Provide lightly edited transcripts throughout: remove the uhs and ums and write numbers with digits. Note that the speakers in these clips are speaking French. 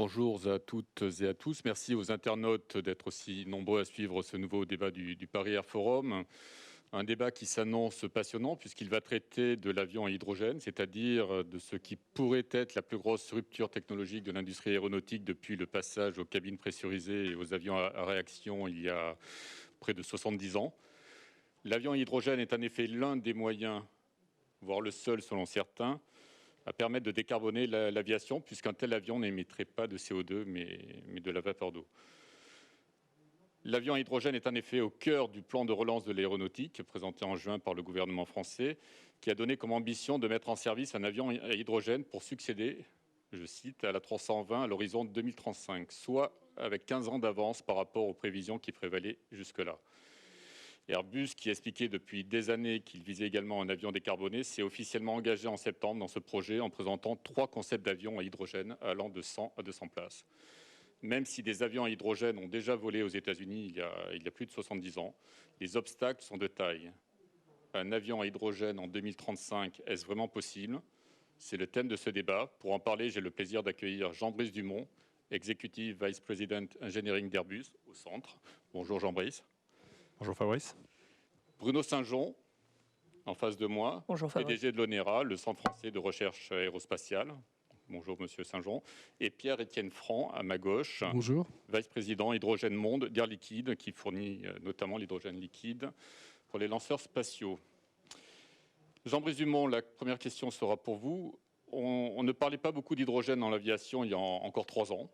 Bonjour à toutes et à tous. Merci aux internautes d'être aussi nombreux à suivre ce nouveau débat du Paris Air Forum. Un débat qui s'annonce passionnant puisqu'il va traiter de l'avion à hydrogène, c'est-à-dire de ce qui pourrait être la plus grosse rupture technologique de l'industrie aéronautique depuis le passage aux cabines pressurisées et aux avions à réaction il y a près de 70 ans. L'avion à hydrogène est en effet l'un des moyens, voire le seul selon certains, à permettre de décarboner l'aviation, puisqu'un tel avion n'émettrait pas de CO2, mais de la vapeur d'eau. L'avion à hydrogène est en effet au cœur du plan de relance de l'aéronautique, présenté en juin par le gouvernement français, qui a donné comme ambition de mettre en service un avion à hydrogène pour succéder, je cite, à la 320 à l'horizon 2035, soit avec 15 ans d'avance par rapport aux prévisions qui prévalaient jusque-là. Airbus, qui expliquait depuis des années qu'il visait également un avion décarboné, s'est officiellement engagé en septembre dans ce projet en présentant 3 concepts d'avions à hydrogène allant de 100 à 200 places. Même si des avions à hydrogène ont déjà volé aux États-Unis il y a plus de 70 ans, les obstacles sont de taille. Un avion à hydrogène en 2035, est-ce vraiment possible? C'est le thème de ce débat. Pour en parler, j'ai le plaisir d'accueillir Jean-Brice Dumont, Executive Vice President Engineering d'Airbus, au centre. Bonjour Jean-Brice. Bonjour Fabrice. Bruno Saint-Jean, en face de moi. Bonjour Fabrice. PDG de l'ONERA, le Centre français de recherche aérospatiale. Bonjour Monsieur Saint-Jean. Et Pierre-Étienne Franc, à ma gauche. Bonjour. Vice-président Hydrogène Monde d'Air Liquide, qui fournit notamment l'hydrogène liquide pour les lanceurs spatiaux. Jean-Brice Dumont, la première question sera pour vous. On ne parlait pas beaucoup d'hydrogène dans l'aviation il y a encore 3 ans.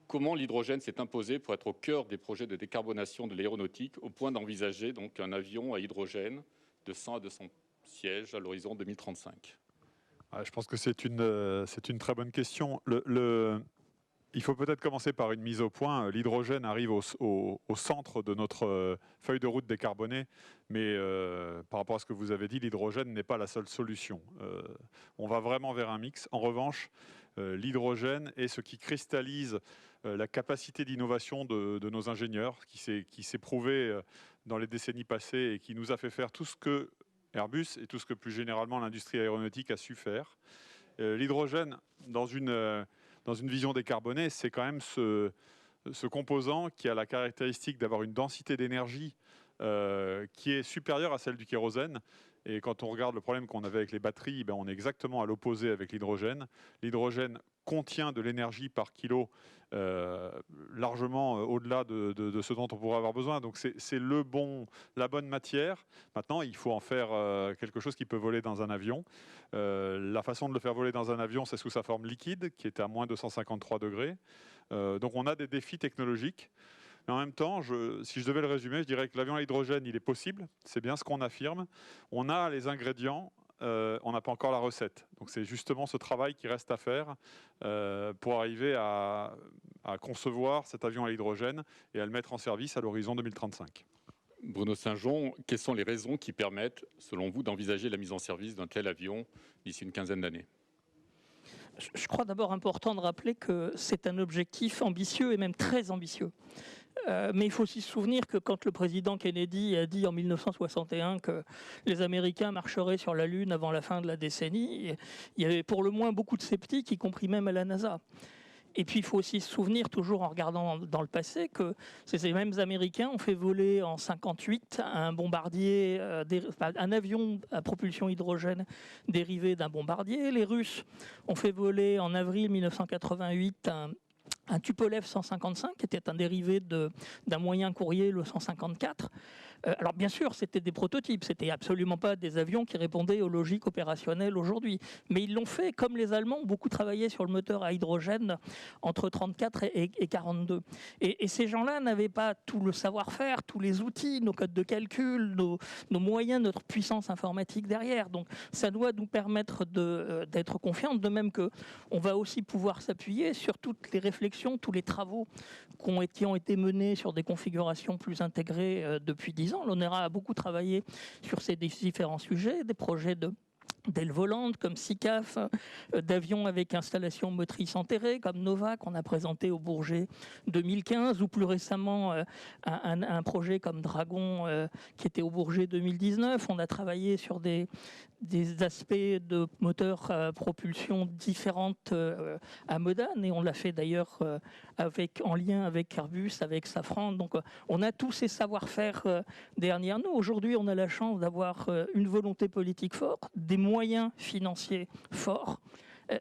Comment l'hydrogène s'est imposé pour être au cœur des projets de décarbonation de l'aéronautique, au point d'envisager donc un avion à hydrogène de 100 à 200 sièges à l'horizon 2035? Je pense que c'est une très bonne question. Il faut peut-être commencer par une mise au point. L'hydrogène arrive au centre de notre feuille de route décarbonée, mais par rapport à ce que vous avez dit, l'hydrogène n'est pas la seule solution. On va vraiment vers un mix. En revanche, l'hydrogène est ce qui cristallise la capacité d'innovation de nos ingénieurs, qui s'est prouvé dans les décennies passées et qui nous a fait faire tout ce que Airbus et tout ce que plus généralement l'industrie aéronautique a su faire. L'hydrogène, dans une vision décarbonée, c'est quand même ce composant qui a la caractéristique d'avoir une densité d'énergie qui est supérieure à celle du kérosène. Et quand on regarde le problème qu'on avait avec les batteries, on est exactement à l'opposé avec l'hydrogène. L'hydrogène contient de l'énergie par kilo largement au-delà de ce dont on pourrait avoir besoin. Donc c'est la bonne matière. Maintenant, il faut en faire quelque chose qui peut voler dans un avion. La façon de le faire voler dans un avion, c'est sous sa forme liquide, qui est à moins 253 degrés. Donc on a des défis technologiques. Mais en même temps, si je devais le résumer, je dirais que l'avion à hydrogène, il est possible. C'est bien ce qu'on affirme. On a les ingrédients, on n'a pas encore la recette. Donc c'est justement ce travail qui reste à faire pour arriver à concevoir cet avion à hydrogène et à le mettre en service à l'horizon 2035. Bruno Saint-Jean, quelles sont les raisons qui permettent, selon vous, d'envisager la mise en service d'un tel avion d'ici une quinzaine d'années? Je crois d'abord important de rappeler que c'est un objectif ambitieux et même très ambitieux. Mais il faut aussi se souvenir que quand le président Kennedy a dit en 1961 que les Américains marcheraient sur la Lune avant la fin de la décennie, il y avait pour le moins beaucoup de sceptiques, y compris même à la NASA. Et puis il faut aussi se souvenir, toujours en regardant dans le passé, que ces mêmes Américains ont fait voler en 1958 un bombardier, un avion à propulsion hydrogène dérivé d'un bombardier. Les Russes ont fait voler en avril 1988 un Tupolev 155, qui était un dérivé d'un moyen courrier, le 154. Alors bien sûr, c'était des prototypes, c'était absolument pas des avions qui répondaient aux logiques opérationnelles aujourd'hui. Mais ils l'ont fait, comme les Allemands ont beaucoup travaillé sur le moteur à hydrogène entre 1934 et 1942. Et ces gens-là n'avaient pas tout le savoir-faire, tous les outils, nos codes de calcul, nos moyens, notre puissance informatique derrière. Donc ça doit nous permettre d'être confiants, de même qu'on va aussi pouvoir s'appuyer sur toutes les réflexions, tous les travaux qui ont été menés sur des configurations plus intégrées depuis 10 ans. L'ONERA a beaucoup travaillé sur ces différents sujets, des projets de d'ailes volantes comme SICAF, d'avions avec installation motrice enterrée comme Nova qu'on a présenté au Bourget 2015, ou plus récemment un projet comme Dragon qui était au Bourget 2019. On a travaillé sur des aspects de moteurs à propulsion différentes à Modane, et on l'a fait d'ailleurs en lien avec Airbus, avec Safran. Donc on a tous ces savoir-faire derrière nous. Aujourd'hui, on a la chance d'avoir une volonté politique forte, des moyens financiers forts.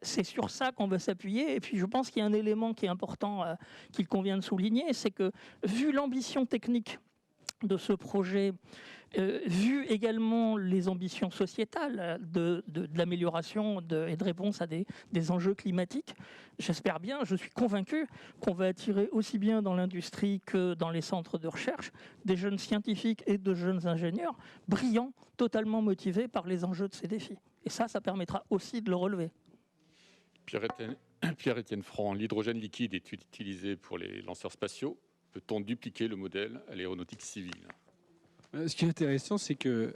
C'est sur ça qu'on va s'appuyer. Et puis je pense qu'il y a un élément qui est important qu'il convient de souligner, c'est que vu l'ambition technique de ce projet, vu également les ambitions sociétales de l'amélioration et de réponse à des enjeux climatiques, j'espère bien, je suis convaincu qu'on va attirer aussi bien dans l'industrie que dans les centres de recherche des jeunes scientifiques et de jeunes ingénieurs brillants, totalement motivés par les enjeux de ces défis. Et ça permettra aussi de le relever. Pierre-Étienne Franc, l'hydrogène liquide est utilisé pour les lanceurs spatiaux. Peut-on dupliquer le modèle à l'aéronautique civile ? Ce qui est intéressant, c'est que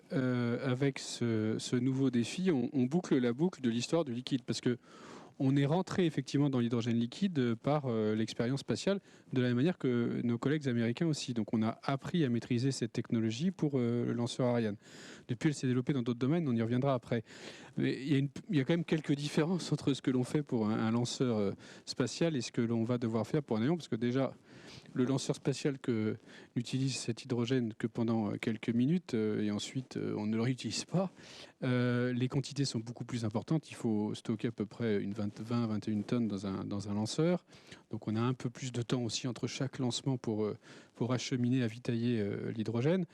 avec ce nouveau défi, on boucle la boucle de l'histoire du liquide, parce que on est rentré effectivement dans l'hydrogène liquide par l'expérience spatiale, de la même manière que nos collègues américains aussi. Donc on a appris à maîtriser cette technologie pour le lanceur Ariane. Depuis, elle s'est développée dans d'autres domaines, on y reviendra après. Mais il y a quand même quelques différences entre ce que l'on fait pour un lanceur spatial et ce que l'on va devoir faire pour un avion, parce que déjà, le lanceur spatial n'utilise cet hydrogène que pendant quelques minutes et ensuite on ne le réutilise pas. Les quantités sont beaucoup plus importantes. Il faut stocker à peu près 20-21 tonnes dans un lanceur. Donc on a un peu plus de temps aussi entre chaque lancement pour acheminer, avitailler l'hydrogène.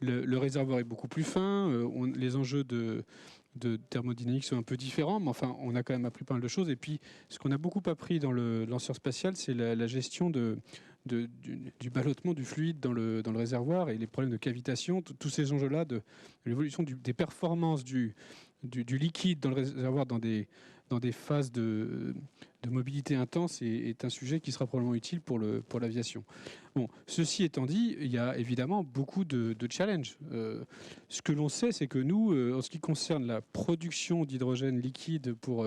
Le réservoir est beaucoup plus fin. Les enjeux de thermodynamique sont un peu différents, mais enfin, on a quand même appris pas mal de choses. Et puis, ce qu'on a beaucoup appris dans le lanceur spatial, c'est la gestion du ballottement du fluide dans le réservoir et les problèmes de cavitation, tous ces enjeux-là de l'évolution des performances du liquide dans le réservoir dans des phases de mobilité intense est un sujet qui sera probablement utile pour l'aviation. Bon, ceci étant dit, il y a évidemment beaucoup de challenges. Ce que l'on sait, c'est que nous, en ce qui concerne la production d'hydrogène liquide pour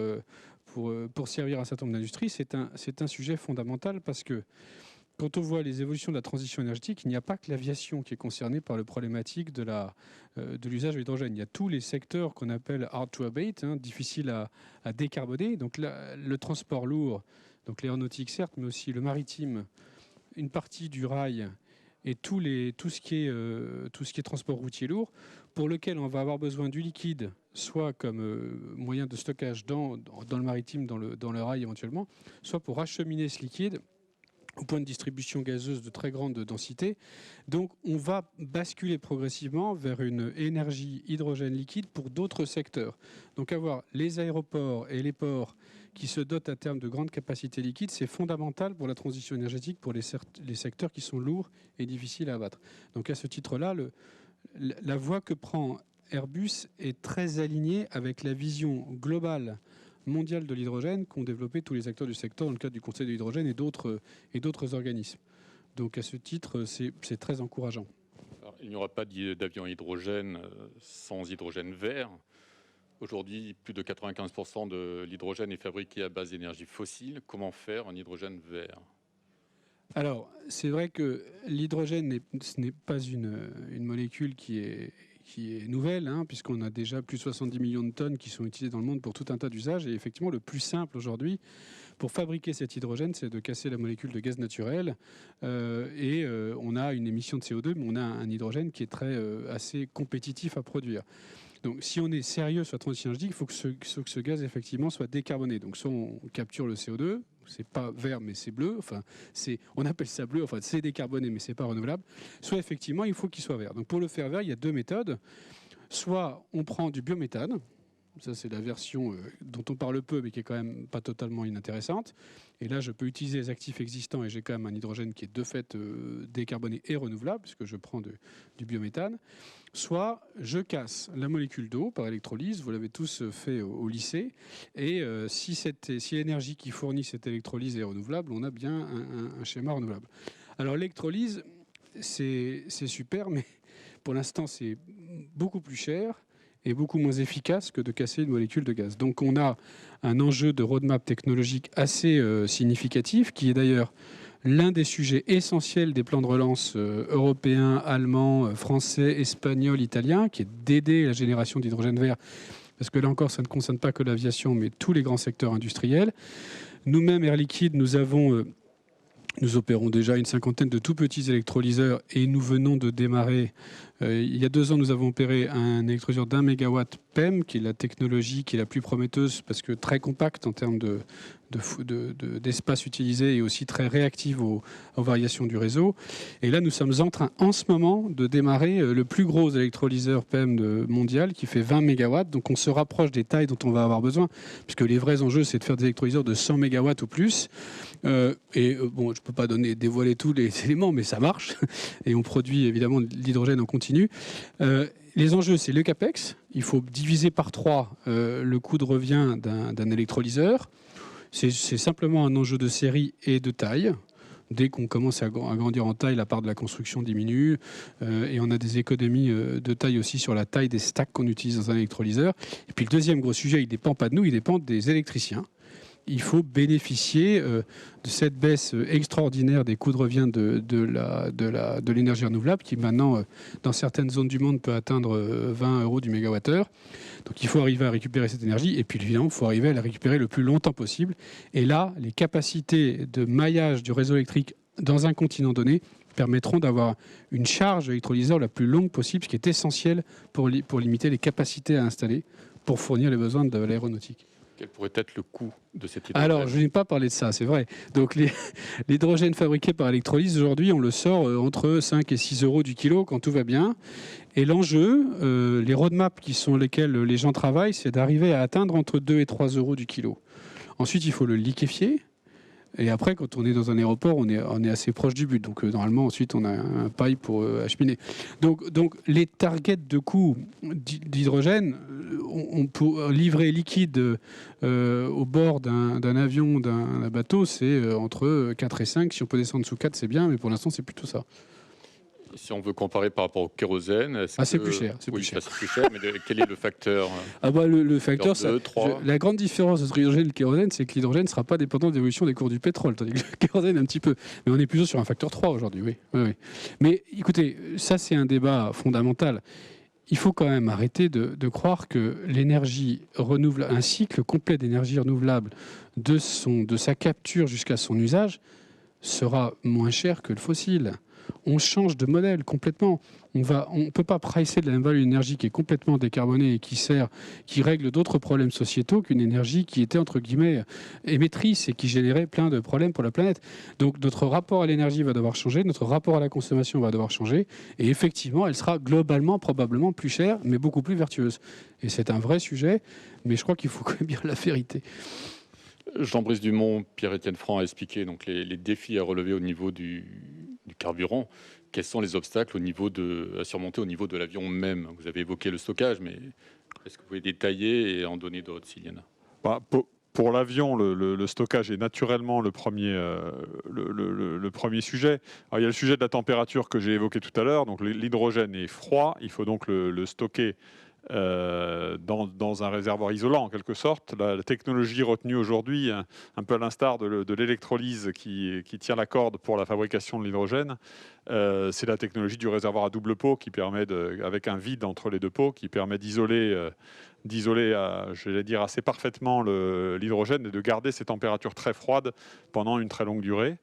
servir un certain nombre d'industries, c'est un sujet fondamental, parce que quand on voit les évolutions de la transition énergétique, il n'y a pas que l'aviation qui est concernée par la problématique de l'usage de l'hydrogène. Il y a tous les secteurs qu'on appelle hard to abate, difficiles à décarboner. Donc le transport lourd, donc l'aéronautique certes, mais aussi le maritime, une partie du rail et tout ce qui est transport routier lourd, pour lequel on va avoir besoin du liquide, soit comme moyen de stockage dans le maritime, dans le rail éventuellement, soit pour acheminer ce liquide au point de distribution gazeuse de très grande densité. Donc on va basculer progressivement vers une énergie hydrogène liquide pour d'autres secteurs. Donc avoir les aéroports et les ports qui se dotent à terme de grandes capacités liquides, c'est fondamental pour la transition énergétique, pour les secteurs qui sont lourds et difficiles à abattre. Donc à ce titre-là, la voie que prend Airbus est très alignée avec la vision globale mondiale de l'hydrogène qu'ont développé tous les acteurs du secteur dans le cadre du Conseil de l'hydrogène et d'autres organismes. Donc à ce titre, c'est très encourageant. Alors, il n'y aura pas d'avion hydrogène sans hydrogène vert. Aujourd'hui, plus de 95% de l'hydrogène est fabriqué à base d'énergie fossile. Comment faire un hydrogène vert ? Alors, c'est vrai que l'hydrogène, ce n'est pas une molécule qui est nouvelle, puisqu'on a déjà plus de 70 millions de tonnes qui sont utilisées dans le monde pour tout un tas d'usages. Et effectivement, le plus simple aujourd'hui pour fabriquer cet hydrogène, c'est de casser la molécule de gaz naturel. On a une émission de CO2, mais on a un hydrogène qui est assez compétitif à produire. Donc, si on est sérieux sur la transition énergétique, il faut que ce gaz, effectivement, soit décarboné. Donc, soit on capture le CO2, c'est pas vert, mais c'est bleu. Enfin, on appelle ça bleu. Enfin, c'est décarboné, mais c'est pas renouvelable. Soit, effectivement, il faut qu'il soit vert. Donc, pour le faire vert, il y a deux méthodes. Soit on prend du biométhane. Ça, c'est la version dont on parle peu, mais qui est quand même pas totalement inintéressante. Et là, je peux utiliser les actifs existants et j'ai quand même un hydrogène qui est de fait décarboné et renouvelable, puisque je prends du biométhane. Soit je casse la molécule d'eau par électrolyse, vous l'avez tous fait au lycée, et si l'énergie qui fournit cette électrolyse est renouvelable, on a bien un schéma renouvelable. Alors l'électrolyse, c'est super, mais pour l'instant c'est beaucoup plus cher, est beaucoup moins efficace que de casser une molécule de gaz. Donc on a un enjeu de roadmap technologique assez significatif, qui est d'ailleurs l'un des sujets essentiels des plans de relance européens, allemands, français, espagnols, italiens, qui est d'aider la génération d'hydrogène vert, parce que là encore, ça ne concerne pas que l'aviation, mais tous les grands secteurs industriels. Nous-mêmes, Air Liquide, nous opérons déjà une cinquantaine de tout petits électrolyseurs et nous venons de démarrer. Il y a 2 ans, nous avons opéré un électrolyseur d'1 mégawatt PEM, qui est la technologie qui est la plus prometteuse parce que très compacte en termes d'espace utilisé et aussi très réactive aux variations du réseau. Et là, nous sommes en train, en ce moment, de démarrer le plus gros électrolyseur PEM mondial qui fait 20 mégawatts. Donc, on se rapproche des tailles dont on va avoir besoin, puisque les vrais enjeux, c'est de faire des électrolyseurs de 100 mégawatts ou plus. Bon, je ne peux pas dévoiler tous les éléments, mais ça marche. Et on produit évidemment de l'hydrogène en continu. Les enjeux, c'est le CAPEX. Il faut diviser par 3 le coût de revient d'un électrolyseur. C'est simplement un enjeu de série et de taille. Dès qu'on commence à grandir en taille, la part de la construction diminue. Et on a des économies de taille aussi sur la taille des stacks qu'on utilise dans un électrolyseur. Et puis le deuxième gros sujet, il ne dépend pas de nous, il dépend des électriciens. Il faut bénéficier de cette baisse extraordinaire des coûts de revient de l'énergie renouvelable qui maintenant, dans certaines zones du monde, peut atteindre 20 € du mégawattheure. Donc il faut arriver à récupérer cette énergie et puis évidemment, il faut arriver à la récupérer le plus longtemps possible. Et là, les capacités de maillage du réseau électrique dans un continent donné permettront d'avoir une charge électrolyseur la plus longue possible, ce qui est essentiel pour limiter les capacités à installer pour fournir les besoins de l'aéronautique. Quel pourrait être le coût de cet hydrogène? Alors, je n'ai pas parlé de ça, c'est vrai. Donc, l'hydrogène fabriqué par électrolyse, aujourd'hui, on le sort entre 5 et 6 € du kilo quand tout va bien. Et l'enjeu, les roadmaps qui sont lesquels les gens travaillent, c'est d'arriver à atteindre entre 2 et 3 € du kilo. Ensuite, il faut le liquéfier. Et après, quand on est dans un aéroport, on est assez proche du but. Donc, normalement, ensuite, on a un pipe pour acheminer. Donc, les targets de coût d'hydrogène, on peut livrer liquide au bord d'un avion, d'un bateau, c'est entre 4 et 5. Si on peut descendre sous 4, c'est bien, mais pour l'instant, c'est plutôt ça. Si on veut comparer par rapport au kérosène, c'est plus cher. C'est plus cher, mais quel est le facteur? Le facteur, 2, 3. La grande différence entre l'hydrogène et le kérosène, c'est que l'hydrogène ne sera pas dépendant de l'évolution des cours du pétrole, tandis que le kérosène un petit peu. Mais on est plutôt sur un facteur 3 aujourd'hui, oui. Mais écoutez, ça c'est un débat fondamental. Il faut quand même arrêter de croire que l'énergie renouvelable, un cycle complet d'énergie renouvelable, de sa capture jusqu'à son usage, sera moins cher que le fossile. On change de modèle complètement. On ne peut pas pricer de la même valeur une énergie qui est complètement décarbonée et qui règle d'autres problèmes sociétaux qu'une énergie qui était, entre guillemets, émettrice et qui générait plein de problèmes pour la planète. Donc notre rapport à l'énergie va devoir changer, notre rapport à la consommation va devoir changer. Et effectivement, elle sera globalement, probablement plus chère, mais beaucoup plus vertueuse. Et c'est un vrai sujet, mais je crois qu'il faut quand même dire la vérité. Jean-Brice Dumont, Pierre-Étienne Franc a expliqué donc les défis à relever au niveau du carburant. Quels sont les obstacles à surmonter au niveau de l'avion même? Vous avez évoqué le stockage, mais est-ce que vous pouvez détailler et en donner d'autres s'il y en a? Pour l'avion, le stockage est naturellement le premier sujet. Alors, il y a le sujet de la température que j'ai évoqué tout à l'heure. Donc l'hydrogène est froid, il faut donc le stocker dans un réservoir isolant en quelque sorte. La technologie retenue aujourd'hui, un peu à l'instar de l'électrolyse qui tient la corde pour la fabrication de l'hydrogène, c'est la technologie du réservoir à double pot qui permet, avec un vide entre les deux pots, qui permet d'isoler, j'allais dire, assez parfaitement l'hydrogène et de garder ces températures très froides pendant une très longue durée.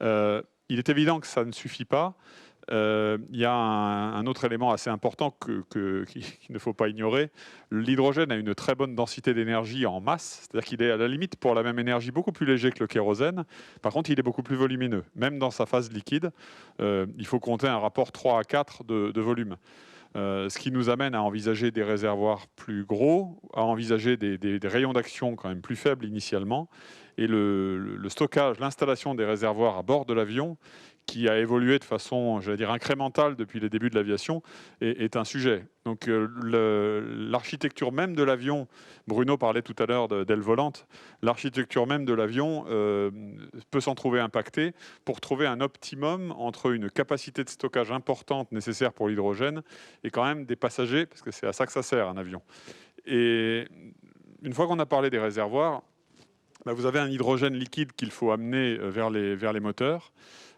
Il est évident que ça ne suffit pas. Il y a un autre élément assez important qu'il ne faut pas ignorer. L'hydrogène a une très bonne densité d'énergie en masse, c'est-à-dire qu'il est à la limite pour la même énergie beaucoup plus léger que le kérosène. Par contre, il est beaucoup plus volumineux. Même dans sa phase liquide, il faut compter un rapport 3 à 4 de volume. Ce qui nous amène à envisager des réservoirs plus gros, à envisager des rayons d'action quand même plus faibles initialement. Et le stockage, l'installation des réservoirs à bord de l'avion, qui a évolué de façon, j'allais dire, incrémentale depuis les débuts de l'aviation, est un sujet. Donc l'architecture même de l'avion, Bruno parlait tout à l'heure d'aile volante, l'architecture même de l'avion peut s'en trouver impactée pour trouver un optimum entre une capacité de stockage importante nécessaire pour l'hydrogène et quand même des passagers, parce que c'est à ça que ça sert un avion. Et une fois qu'on a parlé des réservoirs, vous avez un hydrogène liquide qu'il faut amener vers les moteurs,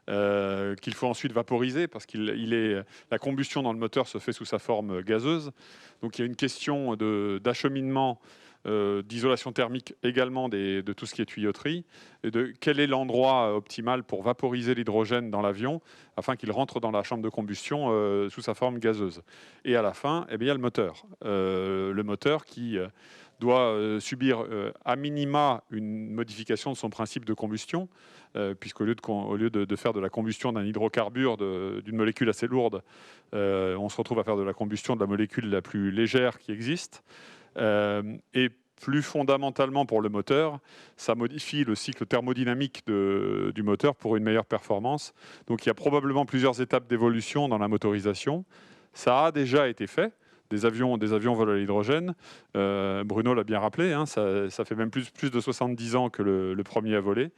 qu'il faut ensuite vaporiser parce la combustion dans le moteur se fait sous sa forme gazeuse. Donc il y a une question d'acheminement, d'isolation thermique également de tout ce qui est tuyauterie, et de quel est l'endroit optimal pour vaporiser l'hydrogène dans l'avion afin qu'il rentre dans la chambre de combustion sous sa forme gazeuse. Et à la fin, il y a le moteur. Le moteur qui doit subir à minima une modification de son principe de combustion, puisqu'au lieu de faire de la combustion d'un hydrocarbure, d'une molécule assez lourde, on se retrouve à faire de la combustion de la molécule la plus légère qui existe. Et plus fondamentalement pour le moteur, ça modifie le cycle thermodynamique du moteur pour une meilleure performance. Donc il y a probablement plusieurs étapes d'évolution dans la motorisation. Ça a déjà été fait. Des avions volent à l'hydrogène. Bruno l'a bien rappelé, hein, ça fait même plus de 70 ans que le premier a volé.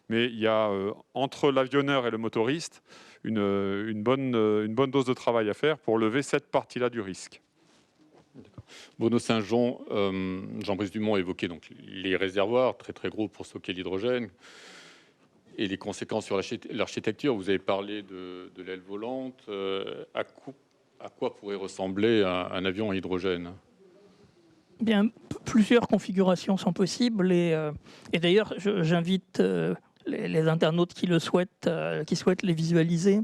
Mais il y a entre l'avionneur et le motoriste une bonne dose de travail à faire pour lever cette partie-là du risque. Bruno Saint-Jean, Jean-Brice Dumont a évoqué donc les réservoirs très très gros pour stocker l'hydrogène et les conséquences sur l'architecture. Vous avez parlé de l'aile volante. À quoi pourrait ressembler un avion à hydrogène ? Bien, plusieurs configurations sont possibles et d'ailleurs j'invite les internautes qui souhaitent les visualiser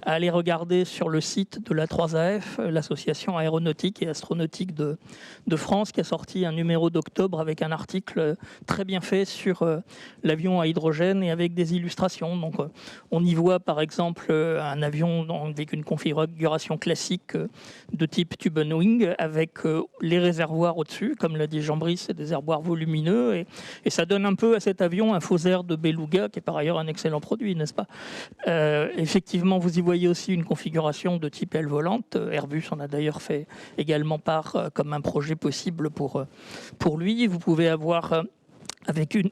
à aller regarder sur le site de la 3AF, l'association aéronautique et astronautique de France, qui a sorti un numéro d'octobre avec un article très bien fait sur l'avion à hydrogène et avec des illustrations. Donc, on y voit par exemple un avion avec une configuration classique de type tube and wing avec les réservoirs au-dessus, comme l'a dit Jean-Brice, c'est des réservoirs volumineux et ça donne un peu à cet avion un faux air de Beluga, qui est par ailleurs un excellent produit, n'est-ce pas ? Effectivement, vous y voyez aussi une configuration de type aile volante. Airbus en a d'ailleurs fait également part comme un projet possible pour lui. Vous pouvez avoir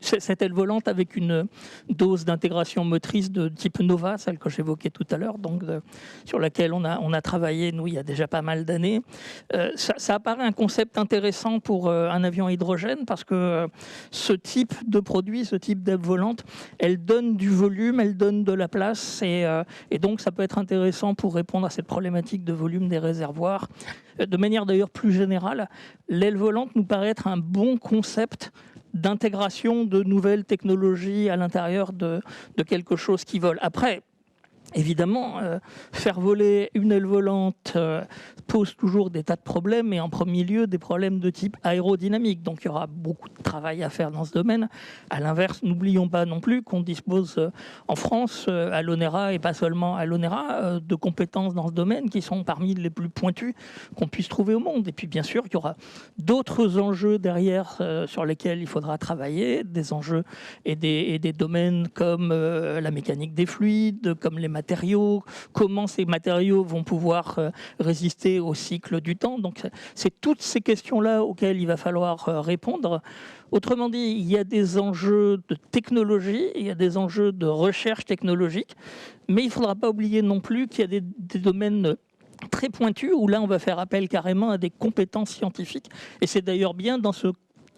cette aile volante avec une dose d'intégration motrice de type Nova, celle que j'évoquais tout à l'heure, donc sur laquelle on a travaillé, nous, il y a déjà pas mal d'années. Ça apparaît un concept intéressant pour un avion à hydrogène, parce que ce type de produit, ce type d'aile volante, elle donne du volume, elle donne de la place, et donc ça peut être intéressant pour répondre à cette problématique de volume des réservoirs. De manière d'ailleurs plus générale, l'aile volante nous paraît être un bon concept d'intégration de nouvelles technologies à l'intérieur de quelque chose qui vole. Après, évidemment, faire voler une aile volante pose toujours des tas de problèmes, et en premier lieu des problèmes de type aérodynamique. Donc il y aura beaucoup de travail à faire dans ce domaine. À l'inverse, n'oublions pas non plus qu'on dispose en France, à l'ONERA et pas seulement à l'ONERA, de compétences dans ce domaine qui sont parmi les plus pointues qu'on puisse trouver au monde. Et puis bien sûr, il y aura d'autres enjeux derrière sur lesquels il faudra travailler, des enjeux et des domaines comme la mécanique des fluides, comme les matériaux, comment ces matériaux vont pouvoir résister au cycle du temps. Donc c'est toutes ces questions-là auxquelles il va falloir répondre. Autrement dit, il y a des enjeux de technologie, il y a des enjeux de recherche technologique, mais il ne faudra pas oublier non plus qu'il y a des domaines très pointus où là on va faire appel carrément à des compétences scientifiques. Et c'est d'ailleurs bien dans ce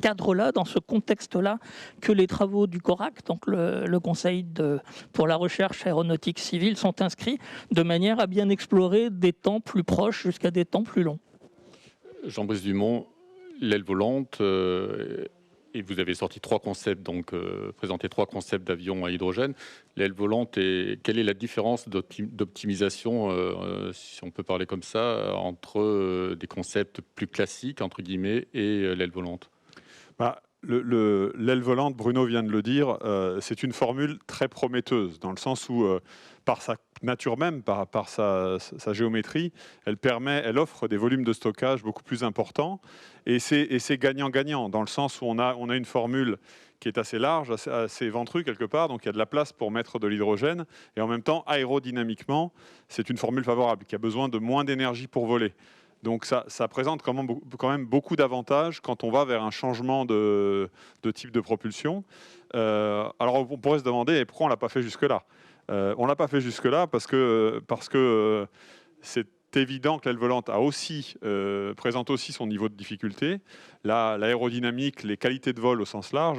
cadre-là, dans ce contexte-là, que les travaux du CORAC, donc le Conseil pour la recherche aéronautique civile, sont inscrits de manière à bien explorer des temps plus proches jusqu'à des temps plus longs. Jean-Brice Dumont, l'aile volante, et vous avez sorti présenté trois concepts d'avions à hydrogène. L'aile volante, quelle est la différence d'optimisation, si on peut parler comme ça, entre des concepts plus classiques, entre guillemets, et l'aile volante ? L'aile volante, Bruno vient de le dire, c'est une formule très prometteuse, dans le sens où, par sa nature même, par sa géométrie, elle offre des volumes de stockage beaucoup plus importants. Et c'est gagnant-gagnant, dans le sens où on a une formule qui est assez large, assez ventrue quelque part, donc il y a de la place pour mettre de l'hydrogène. Et en même temps, aérodynamiquement, c'est une formule favorable, qui a besoin de moins d'énergie pour voler. Donc ça présente quand même beaucoup d'avantages quand on va vers un changement de type de propulsion. Alors on pourrait se demander pourquoi on ne l'a pas fait jusque-là. On ne l'a pas fait jusque-là parce que c'est évident que l'aile volante présente aussi son niveau de difficulté. L'aérodynamique, les qualités de vol au sens large,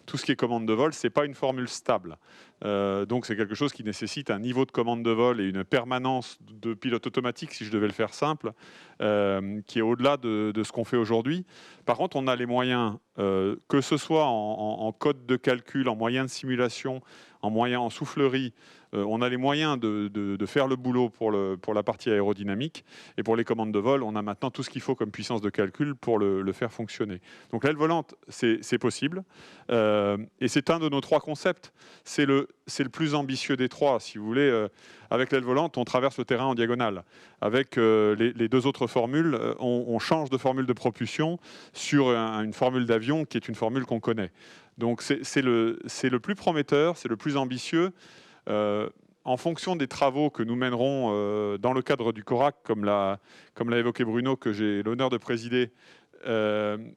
tout ce qui est commande de vol, ce n'est pas une formule stable. Donc c'est quelque chose qui nécessite un niveau de commande de vol et une permanence de pilote automatique, si je devais le faire simple, qui est au-delà de ce qu'on fait aujourd'hui. Par contre, on a les moyens, que ce soit en code de calcul, en moyens de simulation, en soufflerie, on a les moyens de faire le boulot pour la partie aérodynamique. Et pour les commandes de vol, on a maintenant tout ce qu'il faut comme puissance de calcul pour le faire fonctionner. Donc l'aile volante, c'est possible. Et c'est un de nos 3 concepts. C'est le plus ambitieux des 3, si vous voulez. Avec l'aile volante, on traverse le terrain en diagonale. Avec les 2 autres formules, on change de formule de propulsion sur une formule d'avion qui est une formule qu'on connaît. Donc c'est le plus prometteur, c'est le plus ambitieux. En fonction des travaux que nous mènerons dans le cadre du CORAC, comme l'a évoqué Bruno, que j'ai l'honneur de présider,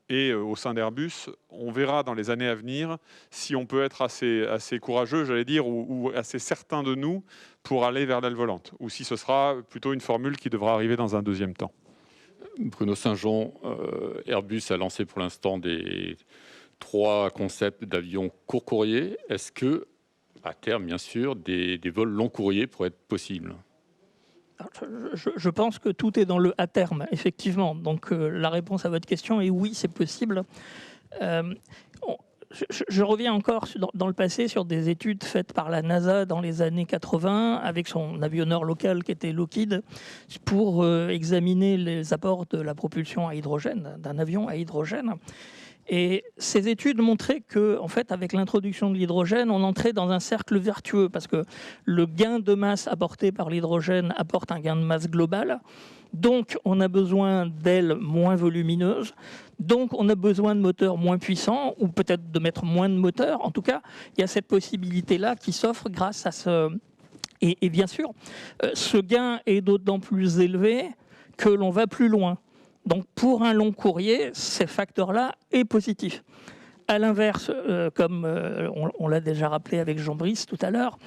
et au sein d'Airbus, on verra dans les années à venir si on peut être assez courageux, j'allais dire, ou assez certain de nous pour aller vers l'aile volante, ou si ce sera plutôt une formule qui devra arriver dans un deuxième temps. Bruno Saint-Jean, Airbus a lancé pour l'instant des 3 concepts d'avions court courrier. Est-ce que, à terme, bien sûr, des vols long courrier pourraient être possibles? Je pense que tout est dans le à terme, effectivement. Donc la réponse à votre question est oui, c'est possible. Je reviens encore dans le passé sur des études faites par la NASA dans les années 80 avec son avionneur local qui était Lockheed pour examiner les apports de la propulsion à hydrogène, d'un avion à hydrogène. Et ces études montraient que, en fait, avec l'introduction de l'hydrogène, on entrait dans un cercle vertueux parce que le gain de masse apporté par l'hydrogène apporte un gain de masse global. Donc, on a besoin d'ailes moins volumineuses. Donc, on a besoin de moteurs moins puissants ou peut-être de mettre moins de moteurs. En tout cas, il y a cette possibilité-là qui s'offre grâce à ce... Et bien sûr, ce gain est d'autant plus élevé que l'on va plus loin. Donc pour un long courrier, ces facteurs-là est positif. À l'inverse, comme on l'a déjà rappelé avec Jean-Brice tout à l'heure,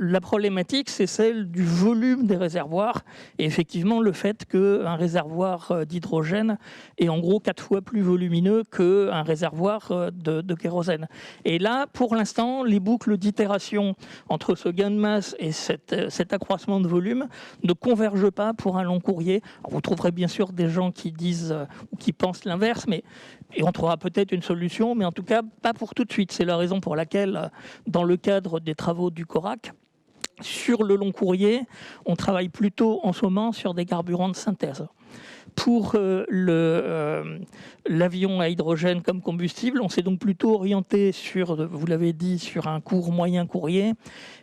la problématique, c'est celle du volume des réservoirs. Et effectivement, le fait qu'un réservoir d'hydrogène est en gros 4 fois plus volumineux qu'un réservoir de kérosène. Et là, pour l'instant, les boucles d'itération entre ce gain de masse et cet accroissement de volume ne convergent pas pour un long courrier. Alors, vous trouverez bien sûr des gens qui disent ou qui pensent l'inverse, et on trouvera peut-être une solution, mais en tout cas, pas pour tout de suite. C'est la raison pour laquelle, dans le cadre des travaux du CORAC, sur le long courrier, on travaille plutôt en ce moment sur des carburants de synthèse. Pour l'avion à hydrogène comme combustible, on s'est donc plutôt orienté sur, vous l'avez dit, sur un court moyen courrier.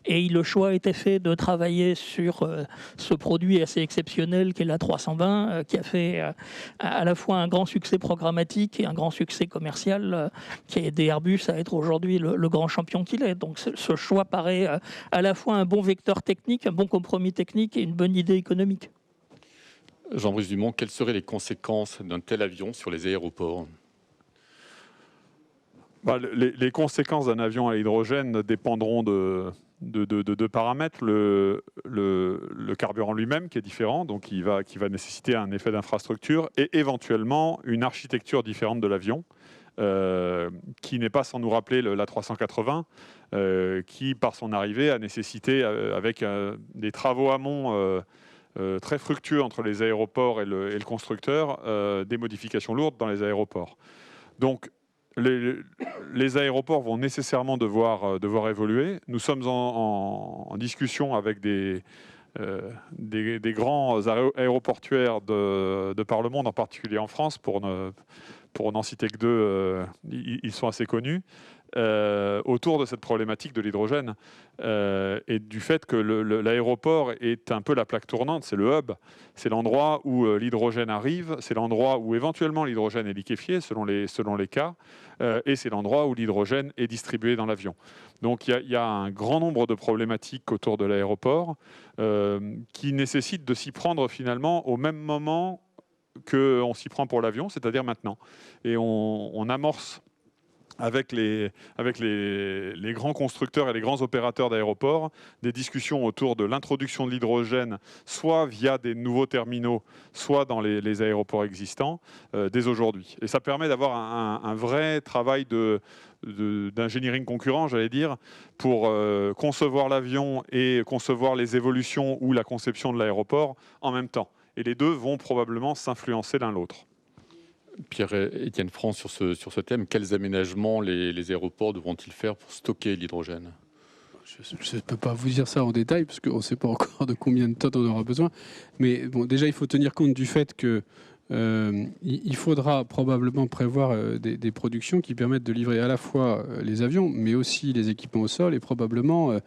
Et le choix a été fait de travailler sur ce produit assez exceptionnel qu'est l'A320, qui a fait à la fois un grand succès programmatique et un grand succès commercial, qui a aidé Airbus à être aujourd'hui le grand champion qu'il est. Donc ce choix paraît à la fois un bon vecteur technique, un bon compromis technique et une bonne idée économique. Jean-Brice Dumont, quelles seraient les conséquences d'un tel avion sur les aéroports? Les conséquences d'un avion à hydrogène dépendront de 2 paramètres. Le carburant lui-même qui est différent, donc qui va nécessiter un effet d'infrastructure, et éventuellement une architecture différente de l'avion, qui n'est pas sans nous rappeler l'A380, qui par son arrivée a nécessité, avec des travaux amont très fructueux entre les aéroports et le constructeur, des modifications lourdes dans les aéroports. Donc les aéroports vont nécessairement devoir évoluer. Nous sommes en discussion avec des grands aéroportuaires de par le monde, en particulier en France, pour pour n'en citer que deux, ils sont assez connus, autour de cette problématique de l'hydrogène et du fait que l'aéroport est un peu la plaque tournante, c'est le hub, c'est l'endroit où l'hydrogène arrive, c'est l'endroit où éventuellement l'hydrogène est liquéfié selon les cas, et c'est l'endroit où l'hydrogène est distribué dans l'avion. Donc il y a un grand nombre de problématiques autour de l'aéroport qui nécessitent de s'y prendre finalement au même moment qu'on s'y prend pour l'avion, c'est-à-dire maintenant. Et on amorce avec les grands constructeurs et les grands opérateurs d'aéroports des discussions autour de l'introduction de l'hydrogène, soit via des nouveaux terminaux, soit dans les aéroports existants, dès aujourd'hui. Et ça permet d'avoir un vrai travail d'engineering concurrent, j'allais dire, pour concevoir l'avion et concevoir les évolutions ou la conception de l'aéroport en même temps. Et les deux vont probablement s'influencer l'un l'autre. Pierre-Étienne France, sur ce thème, quels aménagements les aéroports devront-ils faire pour stocker l'hydrogène? Je ne peux pas vous dire ça en détail, parce qu'on ne sait pas encore de combien de tonnes on aura besoin. Mais bon, déjà, il faut tenir compte du fait que il faudra probablement prévoir des productions qui permettent de livrer à la fois les avions, mais aussi les équipements au sol et probablement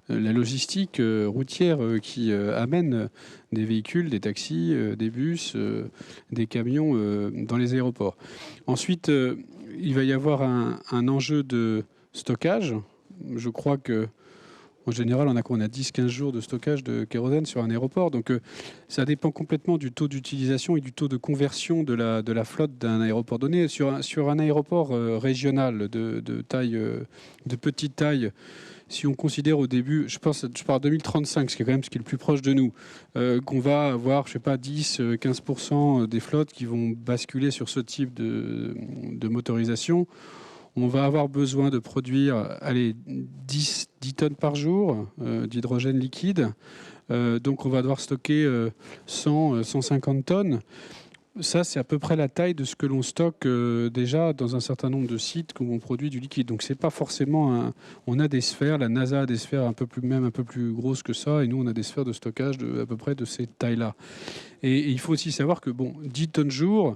la logistique routière qui amène des véhicules, des taxis, des bus, des camions dans les aéroports. Ensuite, il va y avoir un enjeu de stockage. Je crois que en général, on a 10-15 jours de stockage de kérosène sur un aéroport. Donc, ça dépend complètement du taux d'utilisation et du taux de conversion de la flotte d'un aéroport donné. Sur un aéroport régional de petite taille, si on considère au début, je pars 2035, ce qui est quand même ce qui est le plus proche de nous, qu'on va avoir, je sais pas, 10-15% des flottes qui vont basculer sur ce type de motorisation. On va avoir besoin de produire 10 tonnes par jour d'hydrogène liquide. Donc on va devoir stocker 150 tonnes. Ça, c'est à peu près la taille de ce que l'on stocke déjà dans un certain nombre de sites où on produit du liquide. Donc c'est pas forcément on a des sphères, la NASA a des sphères un peu plus grosses que ça, et nous on a des sphères de stockage à peu près de cette taille-là. Et il faut aussi savoir que 10 tonnes jour,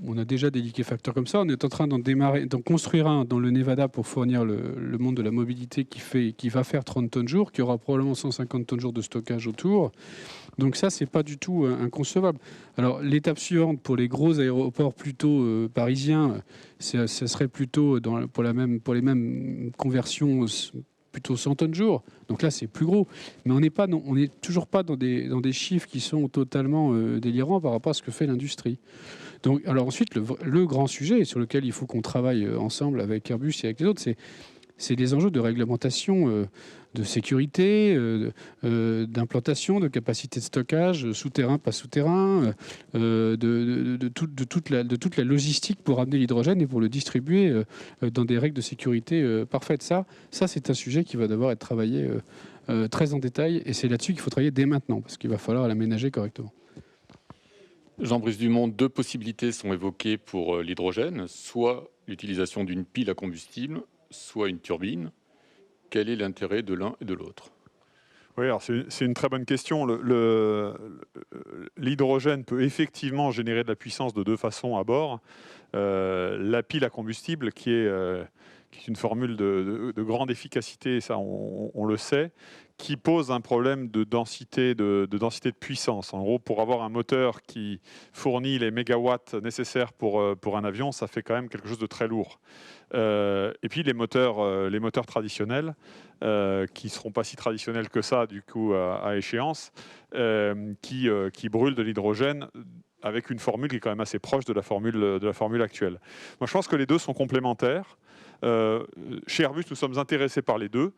on a déjà des liquéfacteurs comme ça. On est en train d'en construire un dans le Nevada pour fournir le monde de la mobilité qui va faire 30 tonnes jour, qui aura probablement 150 tonnes jour de stockage autour. Donc ça, c'est pas du tout inconcevable. Alors l'étape suivante pour les gros aéroports plutôt parisiens, ce serait plutôt pour les mêmes conversions plutôt 100 tonnes jour. Donc là, c'est plus gros. Mais on n'est toujours pas dans des chiffres qui sont totalement délirants par rapport à ce que fait l'industrie. Donc, alors ensuite, le grand sujet sur lequel il faut qu'on travaille ensemble avec Airbus et avec les autres, c'est des enjeux de réglementation, de sécurité, d'implantation, de capacité de stockage, souterrain, pas souterrain, de toute la logistique pour amener l'hydrogène et pour le distribuer dans des règles de sécurité parfaites. Ça, c'est un sujet qui va devoir être travaillé très en détail, et c'est là-dessus qu'il faut travailler dès maintenant, parce qu'il va falloir l'aménager correctement. Jean-Brice Dumont, deux possibilités sont évoquées pour l'hydrogène, soit l'utilisation d'une pile à combustible, soit une turbine. Quel est l'intérêt de l'un et de l'autre? Oui, alors c'est une très bonne question. L'hydrogène peut effectivement générer de la puissance de deux façons à bord. La pile à combustible, qui est une formule de grande efficacité, ça on le sait, qui pose un problème de densité de puissance. En gros, pour avoir un moteur qui fournit les mégawatts nécessaires pour un avion, ça fait quand même quelque chose de très lourd. Et puis les moteurs traditionnels, qui ne seront pas si traditionnels que ça du coup à échéance, qui brûlent de l'hydrogène avec une formule qui est quand même assez proche de la formule actuelle. Moi, je pense que les deux sont complémentaires. Chez Airbus, nous sommes intéressés par les deux.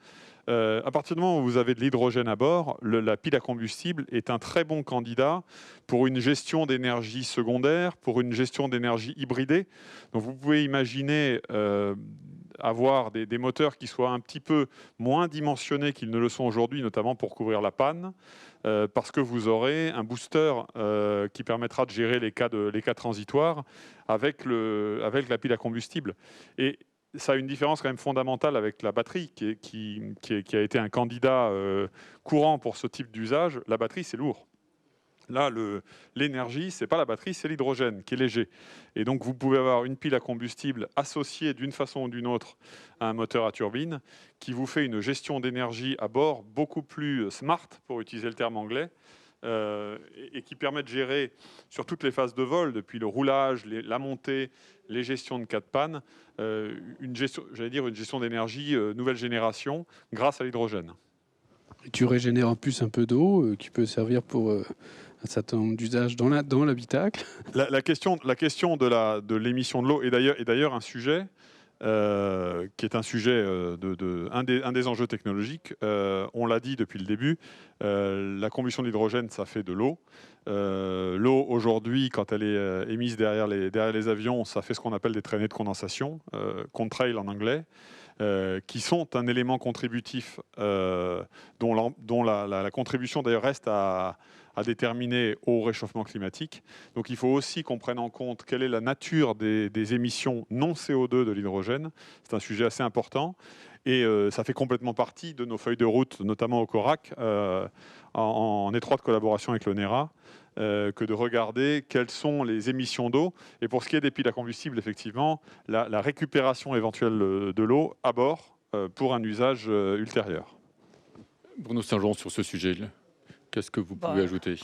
À partir du moment où vous avez de l'hydrogène à bord, la pile à combustible est un très bon candidat pour une gestion d'énergie secondaire, pour une gestion d'énergie hybridée. Donc vous pouvez imaginer avoir des moteurs qui soient un petit peu moins dimensionnés qu'ils ne le sont aujourd'hui, notamment pour couvrir la panne, parce que vous aurez un booster qui permettra de gérer les cas transitoires avec la pile à combustible. Et ça a une différence quand même fondamentale avec la batterie, qui a été un candidat courant pour ce type d'usage. La batterie, c'est lourd. Là, l'énergie, ce n'est pas la batterie, c'est l'hydrogène qui est léger. Et donc, vous pouvez avoir une pile à combustible associée d'une façon ou d'une autre à un moteur à turbine qui vous fait une gestion d'énergie à bord beaucoup plus smart, pour utiliser le terme anglais, et qui permet de gérer sur toutes les phases de vol, depuis le roulage, la montée, les gestions de cas de panne, une gestion d'énergie nouvelle génération grâce à l'hydrogène. Tu régénères en plus un peu d'eau qui peut servir pour un certain nombre d'usages dans l'habitacle. La question de l'émission de l'eau est d'ailleurs un sujet qui est un sujet un des enjeux technologiques. On l'a dit depuis le début, la combustion de l'hydrogène, ça fait de l'eau. L'eau, aujourd'hui, quand elle est émise derrière les avions, ça fait ce qu'on appelle des traînées de condensation, contrail en anglais, qui sont un élément contributif dont la contribution d'ailleurs reste à déterminer au réchauffement climatique. Donc il faut aussi qu'on prenne en compte quelle est la nature des émissions non CO2 de l'hydrogène. C'est un sujet assez important et ça fait complètement partie de nos feuilles de route, notamment au CORAC, en étroite collaboration avec l'ONERA, que de regarder quelles sont les émissions d'eau. Et pour ce qui est des piles à combustible, effectivement, la récupération éventuelle de l'eau à bord pour un usage ultérieur. Bruno Saint-Jean, sur ce sujet, qu'est-ce que vous pouvez ajouter ?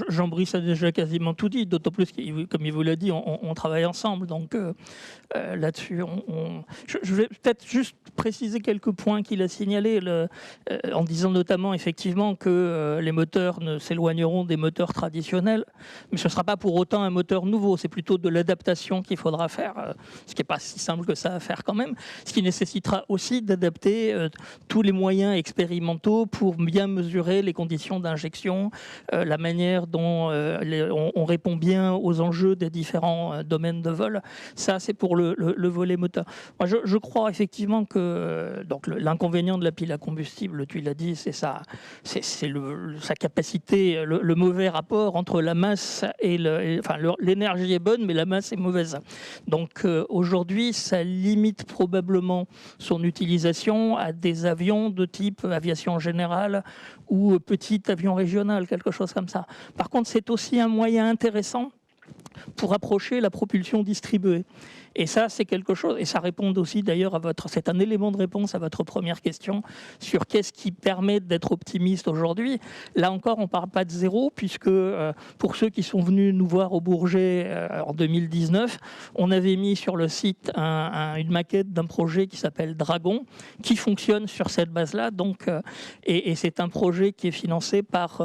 Jean-Brice a déjà quasiment tout dit, d'autant plus que, comme il vous l'a dit, on travaille ensemble. Donc là-dessus, je vais peut-être juste préciser quelques points qu'il a signalés, en disant notamment effectivement que les moteurs ne s'éloigneront des moteurs traditionnels, mais ce ne sera pas pour autant un moteur nouveau, c'est plutôt de l'adaptation qu'il faudra faire, ce qui n'est pas si simple que ça à faire quand même, ce qui nécessitera aussi d'adapter tous les moyens expérimentaux pour bien mesurer les conditions d'injection, la manière dont on répond bien aux enjeux des différents domaines de vol. Ça, c'est pour le volet moteur. Moi, je crois effectivement que l'inconvénient de la pile à combustible, tu l'as dit, c'est sa capacité, le mauvais rapport entre la masse et l'énergie est bonne, mais la masse est mauvaise. Donc aujourd'hui, ça limite probablement son utilisation à des avions de type aviation générale ou petit avion régional, quelque chose comme ça. Par contre, c'est aussi un moyen intéressant pour approcher la propulsion distribuée. Et ça, c'est quelque chose, et ça répond aussi d'ailleurs c'est un élément de réponse à votre première question sur qu'est-ce qui permet d'être optimiste aujourd'hui. Là encore, on ne part pas de zéro, puisque pour ceux qui sont venus nous voir au Bourget en 2019, on avait mis sur le site une maquette d'un projet qui s'appelle Dragon, qui fonctionne sur cette base-là. Donc, et c'est un projet qui est financé par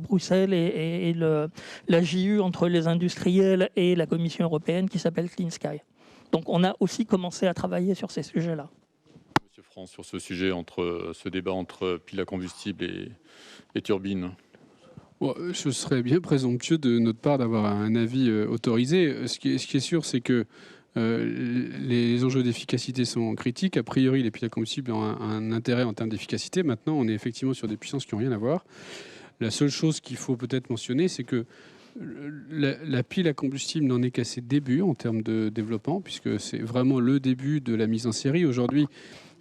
Bruxelles et la JU entre les industriels et la Commission européenne qui s'appelle Clean Sky. Donc on a aussi commencé à travailler sur ces sujets-là. Monsieur Franck, sur ce sujet, ce débat entre piles à combustible et turbines. Bon, ce serait bien présomptueux de notre part d'avoir un avis autorisé. Ce qui est sûr, c'est que les enjeux d'efficacité sont critiques. A priori, les piles à combustible ont un intérêt en termes d'efficacité. Maintenant, on est effectivement sur des puissances qui n'ont rien à voir. La seule chose qu'il faut peut-être mentionner, c'est que la pile à combustible n'en est qu'à ses débuts en termes de développement, puisque c'est vraiment le début de la mise en série. Aujourd'hui,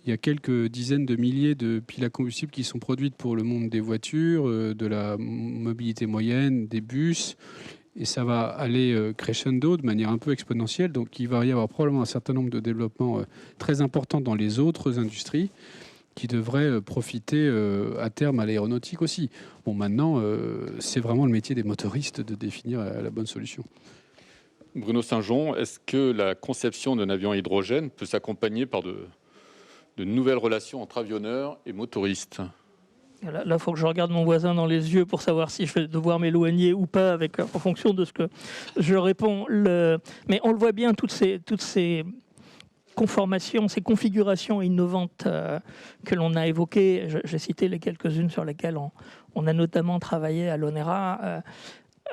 il y a quelques dizaines de milliers de piles à combustible qui sont produites pour le monde des voitures, de la mobilité moyenne, des bus, et ça va aller crescendo de manière un peu exponentielle. Donc il va y avoir probablement un certain nombre de développements très importants dans les autres industries, qui devrait profiter à terme à l'aéronautique aussi. Bon, maintenant, c'est vraiment le métier des motoristes de définir la bonne solution. Bruno Saint-Jean, est-ce que la conception d'un avion à hydrogène peut s'accompagner par de nouvelles relations entre avionneurs et motoristes ? Là, il faut que je regarde mon voisin dans les yeux pour savoir si je vais devoir m'éloigner ou pas en fonction de ce que je réponds. Mais on le voit bien, toutes ces conformations, ces configurations innovantes que l'on a évoquées, j'ai cité les quelques-unes sur lesquelles on a notamment travaillé à l'ONERA,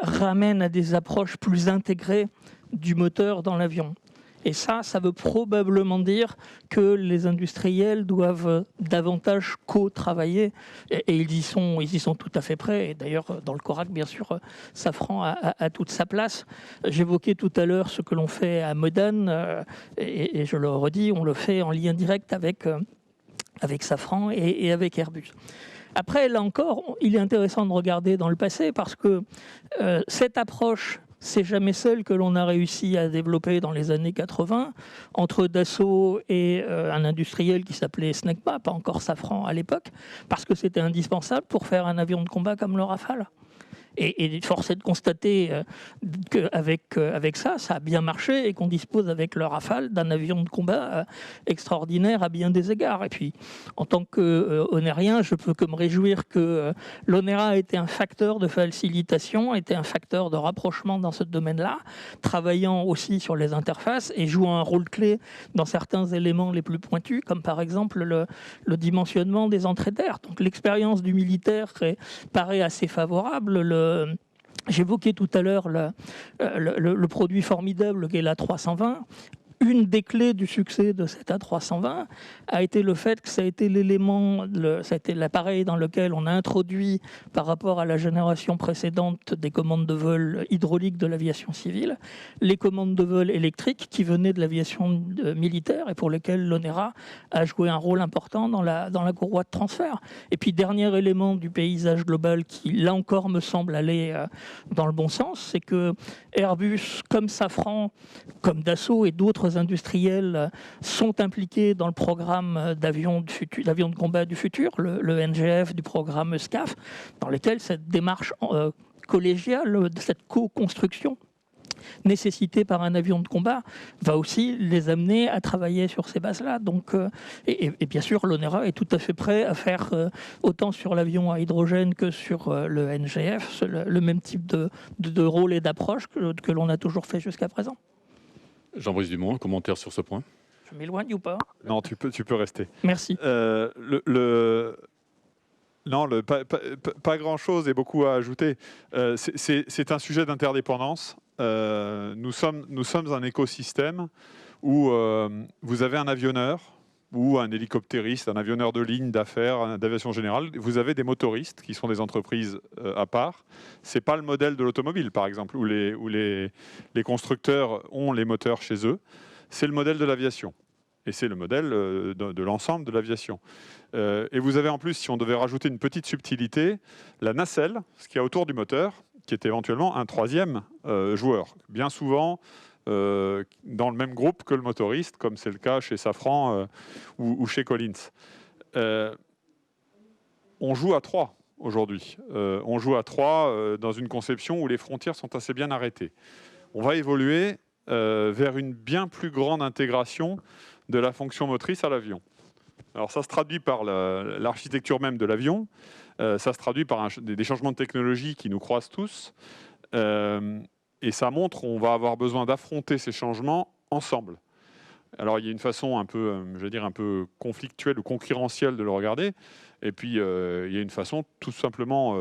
ramènent à des approches plus intégrées du moteur dans l'avion. Et ça veut probablement dire que les industriels doivent davantage co-travailler, et ils y sont tout à fait prêts. Et d'ailleurs, dans le CORAC, bien sûr, Safran a toute sa place. J'évoquais tout à l'heure ce que l'on fait à Modane, et je le redis, on le fait en lien direct avec Safran et avec Airbus. Après, là encore, il est intéressant de regarder dans le passé parce que cette approche, c'est jamais celle que l'on a réussi à développer dans les années 80 entre Dassault et un industriel qui s'appelait Snecma, pas encore Safran à l'époque, parce que c'était indispensable pour faire un avion de combat comme le Rafale. Et force est de constater qu'avec ça a bien marché et qu'on dispose avec le Rafale d'un avion de combat extraordinaire à bien des égards. Et puis, en tant qu'onérien, je peux que me réjouir que l'ONERA était un facteur de facilitation, était un facteur de rapprochement dans ce domaine-là, travaillant aussi sur les interfaces et jouant un rôle clé dans certains éléments les plus pointus, comme par exemple le dimensionnement des entrées d'air. Donc l'expérience du militaire paraît assez favorable. J'évoquais tout à l'heure le produit formidable qu'est l'A320. Une des clés du succès de cet A320 a été le fait que ça a été l'appareil dans lequel on a introduit, par rapport à la génération précédente des commandes de vol hydrauliques de l'aviation civile, les commandes de vol électriques qui venaient de l'aviation militaire et pour lesquelles l'ONERA a joué un rôle important dans la courroie de transfert. Et puis, dernier élément du paysage global qui, là encore, me semble aller dans le bon sens, c'est que Airbus, comme Safran, comme Dassault et d'autres industriels sont impliqués dans le programme d'avions de combat du futur, le NGF du programme SCAF, dans lequel cette démarche collégiale, cette co-construction nécessitée par un avion de combat va aussi les amener à travailler sur ces bases-là. Donc, et bien sûr, l'ONERA est tout à fait prêt à faire autant sur l'avion à hydrogène que sur le NGF, le même type de rôle et d'approche que l'on a toujours fait jusqu'à présent. Jean-Brice Dumont, un commentaire sur ce point? Je m'éloigne ou pas? Non, tu peux rester. Merci. Non, pas grand-chose et beaucoup à ajouter. C'est un sujet d'interdépendance. Nous sommes un écosystème où vous avez un avionneur ou un hélicoptériste, un avionneur de ligne d'affaires, d'aviation générale. Vous avez des motoristes qui sont des entreprises à part. Ce n'est pas le modèle de l'automobile, par exemple, où les constructeurs ont les moteurs chez eux. C'est le modèle de l'aviation. Et c'est le modèle de l'ensemble de l'aviation. Et vous avez en plus, si on devait rajouter une petite subtilité, la nacelle, ce qu'il y a autour du moteur, qui est éventuellement un troisième joueur. Bien souvent, dans le même groupe que le motoriste, comme c'est le cas chez Safran ou chez Collins. On joue à trois aujourd'hui. On joue à trois dans une conception où les frontières sont assez bien arrêtées. On va évoluer vers une bien plus grande intégration de la fonction motrice à l'avion. Alors ça se traduit par l'architecture même de l'avion, ça se traduit par des changements de technologie qui nous croisent tous. Et ça montre qu'on va avoir besoin d'affronter ces changements ensemble. Alors il y a une façon un peu, un peu conflictuelle ou concurrentielle de le regarder, et puis il y a une façon tout simplement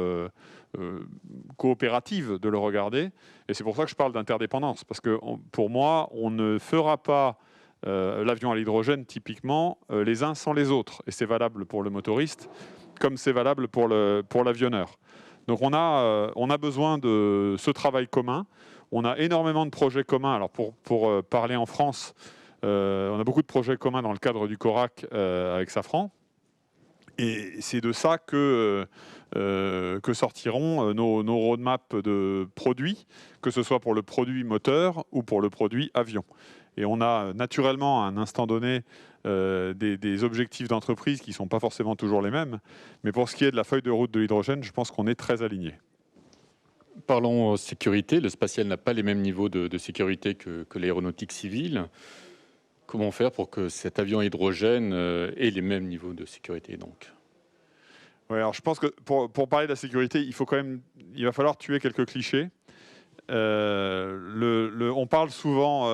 coopérative de le regarder. Et c'est pour ça que je parle d'interdépendance, parce que pour moi, on ne fera pas l'avion à l'hydrogène typiquement les uns sans les autres. Et c'est valable pour le motoriste, comme c'est valable pour l'avionneur. Donc on a besoin de ce travail commun. On a énormément de projets communs. Alors pour parler en France, on a beaucoup de projets communs dans le cadre du CORAC avec Safran. Et c'est de ça que sortiront nos roadmaps de produits, que ce soit pour le produit moteur ou pour le produit avion. Et on a naturellement à un instant donné des objectifs d'entreprise qui ne sont pas forcément toujours les mêmes. Mais pour ce qui est de la feuille de route de l'hydrogène, je pense qu'on est très alignés. Parlons sécurité. Le spatial n'a pas les mêmes niveaux de sécurité que l'aéronautique civile. Comment faire pour que cet avion à hydrogène ait les mêmes niveaux de sécurité donc? Ouais, alors je pense que pour parler de la sécurité, il va falloir tuer quelques clichés. On parle souvent,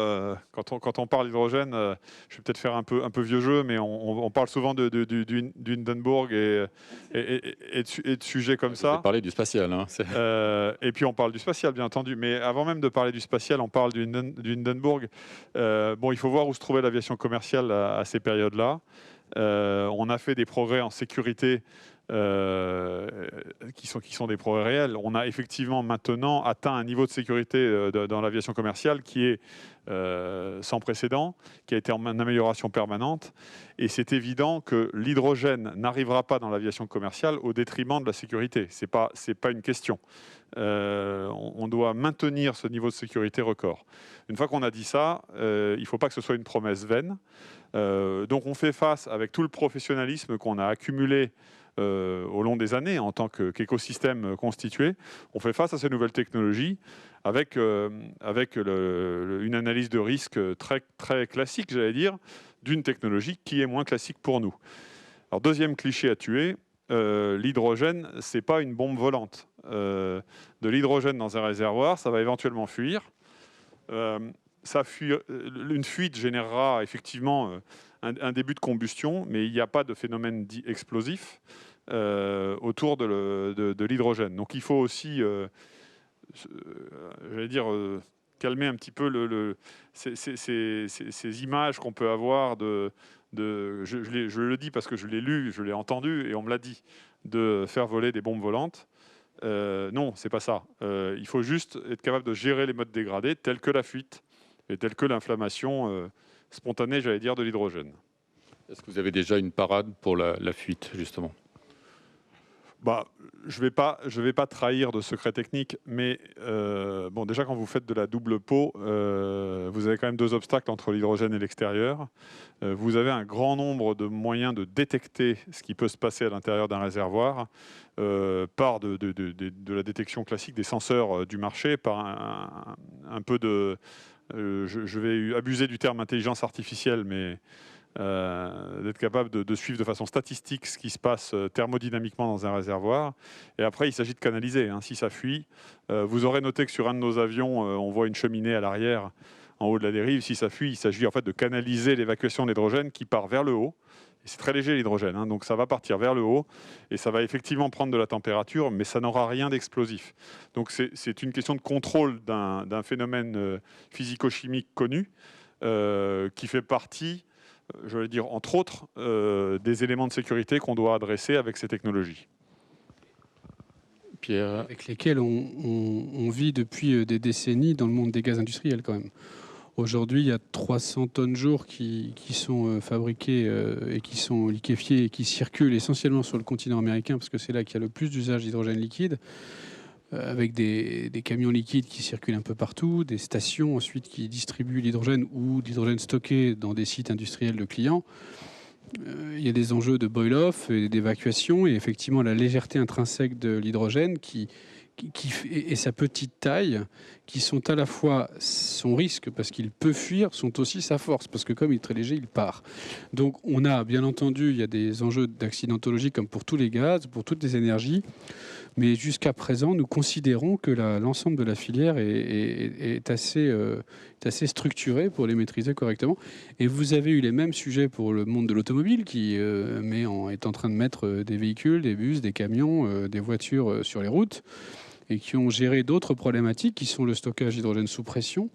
quand on parle d'hydrogène, je vais peut-être faire un peu vieux jeu, mais on parle souvent du Hindenburg et de sujets comme ça. On va parler du spatial. Hein, et puis on parle du spatial, bien entendu. Mais avant même de parler du spatial, on parle du Hindenburg. Il faut voir où se trouvait l'aviation commerciale à ces périodes-là. On a fait des progrès en sécurité qui sont des progrès réels. On a effectivement maintenant atteint un niveau de sécurité dans l'aviation commerciale qui est sans précédent, qui a été en amélioration permanente. Et c'est évident que l'hydrogène n'arrivera pas dans l'aviation commerciale au détriment de la sécurité. C'est pas une question. On doit maintenir ce niveau de sécurité record. Une fois qu'on a dit ça, il ne faut pas que ce soit une promesse vaine. Donc on fait face, avec tout le professionnalisme qu'on a accumulé au long des années en tant qu'écosystème constitué, on fait face à ces nouvelles technologies avec une analyse de risque très, très classique, j'allais dire, d'une technologie qui est moins classique pour nous. Alors, deuxième cliché à tuer, l'hydrogène, ce n'est pas une bombe volante. De l'hydrogène dans un réservoir, ça va éventuellement fuir. Une fuite générera effectivement un début de combustion, mais il n'y a pas de phénomène dit explosif autour de l'hydrogène. Donc il faut aussi, calmer un petit peu ces images qu'on peut avoir je le dis parce que je l'ai lu, je l'ai entendu et on me l'a dit, de faire voler des bombes volantes. Non, c'est pas ça. Il faut juste être capable de gérer les modes dégradés tels que la fuite et tels que l'inflammation spontanée, j'allais dire, de l'hydrogène. Est-ce que vous avez déjà une parade pour la fuite, justement ? Je vais pas trahir de secret technique, mais déjà quand vous faites de la double pot, vous avez quand même deux obstacles entre l'hydrogène et l'extérieur. Vous avez un grand nombre de moyens de détecter ce qui peut se passer à l'intérieur d'un réservoir par de la détection classique des senseurs du marché, par un peu de... je vais abuser du terme intelligence artificielle, mais... d'être capable de suivre de façon statistique ce qui se passe thermodynamiquement dans un réservoir. Et après, il s'agit de canaliser. Si ça fuit, vous aurez noté que sur un de nos avions, on voit une cheminée à l'arrière, en haut de la dérive. Si ça fuit, il s'agit en fait de canaliser l'évacuation de l'hydrogène qui part vers le haut. Et c'est très léger l'hydrogène, donc ça va partir vers le haut et ça va effectivement prendre de la température, mais ça n'aura rien d'explosif. Donc c'est une question de contrôle d'un phénomène physico-chimique connu qui fait partie, je vais dire, entre autres, des éléments de sécurité qu'on doit adresser avec ces technologies. Pierre. Avec lesquels on vit depuis des décennies dans le monde des gaz industriels quand même. Aujourd'hui, il y a 300 tonnes jour qui sont fabriquées et qui sont liquéfiées et qui circulent essentiellement sur le continent américain parce que c'est là qu'il y a le plus d'usage d'hydrogène liquide. Avec des camions liquides qui circulent un peu partout, des stations ensuite qui distribuent l'hydrogène ou l'hydrogène stocké dans des sites industriels de clients. Il y a des enjeux de boil-off et d'évacuation et effectivement la légèreté intrinsèque de l'hydrogène et sa petite taille qui sont à la fois son risque parce qu'il peut fuir, sont aussi sa force parce que comme il est très léger, il part. Donc on a bien entendu, il y a des enjeux d'accidentologie comme pour tous les gaz, pour toutes les énergies. Mais jusqu'à présent, nous considérons que l'ensemble de la filière est assez structuré pour les maîtriser correctement. Et vous avez eu les mêmes sujets pour le monde de l'automobile qui est en train de mettre des véhicules, des bus, des camions, des voitures sur les routes et qui ont géré d'autres problématiques qui sont le stockage d'hydrogène sous pression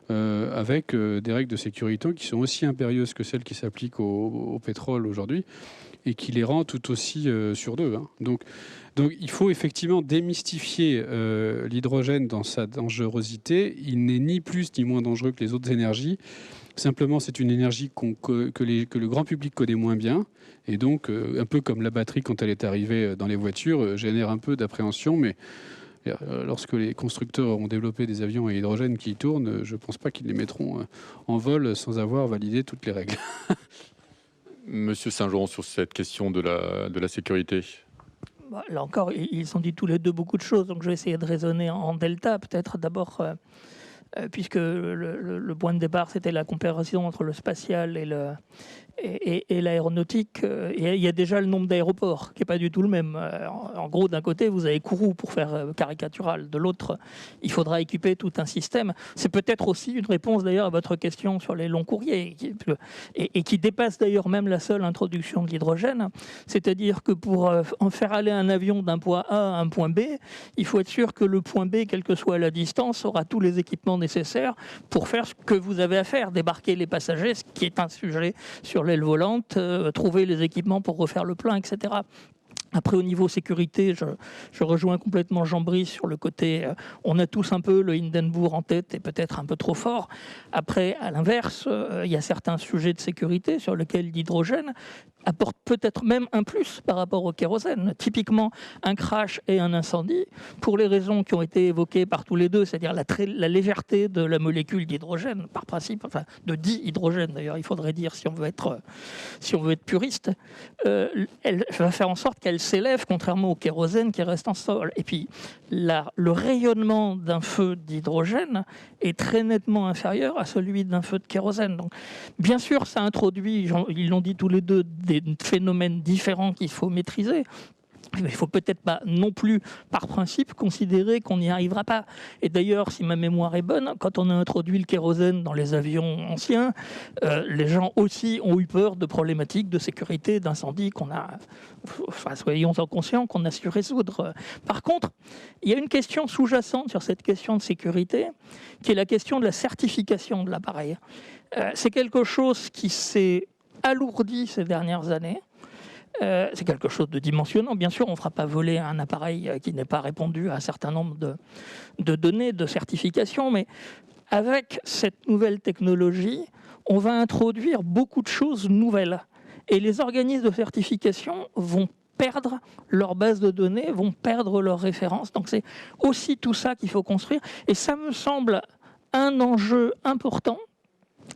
avec des règles de sécurité qui sont aussi impérieuses que celles qui s'appliquent au pétrole aujourd'hui et qui les rend tout aussi sur deux. Donc il faut effectivement démystifier l'hydrogène dans sa dangerosité. Il n'est ni plus ni moins dangereux que les autres énergies. Simplement, c'est une énergie que le grand public connaît moins bien. Et donc, un peu comme la batterie, quand elle est arrivée dans les voitures, génère un peu d'appréhension. Mais lorsque les constructeurs auront développé des avions à hydrogène qui tournent, je ne pense pas qu'ils les mettront en vol sans avoir validé toutes les règles. Monsieur Saint-Jean, sur cette question de la sécurité. Là encore, ils ont dit tous les deux beaucoup de choses, donc je vais essayer de raisonner en delta. Peut-être d'abord, puisque le point de départ, c'était la comparaison entre le spatial et l'aéronautique. Il y a déjà le nombre d'aéroports, qui n'est pas du tout le même. En gros, d'un côté, vous avez Kourou pour faire caricatural. De l'autre, il faudra équiper tout un système. C'est peut-être aussi une réponse d'ailleurs à votre question sur les longs courriers, et qui dépasse d'ailleurs même la seule introduction de l'hydrogène. C'est-à-dire que pour en faire aller un avion d'un point A à un point B, il faut être sûr que le point B, quelle que soit la distance, aura tous les équipements nécessaires pour faire ce que vous avez à faire, débarquer les passagers, ce qui est un sujet sur l'aile volante, trouver les équipements pour refaire le plein, etc. Après, au niveau sécurité, je rejoins complètement Jean-Brice sur le côté, on a tous un peu le Hindenburg en tête et peut-être un peu trop fort. Après, à l'inverse, il y a certains sujets de sécurité sur lesquels l'hydrogène apporte peut-être même un plus par rapport au kérosène. Typiquement, un crash et un incendie, pour les raisons qui ont été évoquées par tous les deux, c'est-à-dire la légèreté de la molécule d'hydrogène, par principe, enfin de dihydrogène d'ailleurs, il faudrait dire si on veut être puriste, elle va faire en sorte qu'elle s'élève, contrairement au kérosène qui reste en sol. Et puis, le rayonnement d'un feu d'hydrogène est très nettement inférieur à celui d'un feu de kérosène. Donc, bien sûr, ça introduit, ils l'ont dit tous les deux, des phénomènes différents qu'il faut maîtriser. Mais il ne faut peut-être pas non plus, par principe, considérer qu'on n'y arrivera pas. Et d'ailleurs, si ma mémoire est bonne, quand on a introduit le kérosène dans les avions anciens, les gens aussi ont eu peur de problématiques de sécurité, d'incendie qu'on a, enfin, soyons-en conscients, qu'on a su résoudre. Par contre, il y a une question sous-jacente sur cette question de sécurité, qui est la question de la certification de l'appareil. C'est quelque chose qui s'est alourdi ces dernières années. C'est quelque chose de dimensionnant. Bien sûr, on ne fera pas voler un appareil qui n'ait pas répondu à un certain nombre de données, de certification, mais avec cette nouvelle technologie, on va introduire beaucoup de choses nouvelles. Et les organismes de certification vont perdre leur base de données, vont perdre leurs références. Donc c'est aussi tout ça qu'il faut construire. Et ça me semble un enjeu important,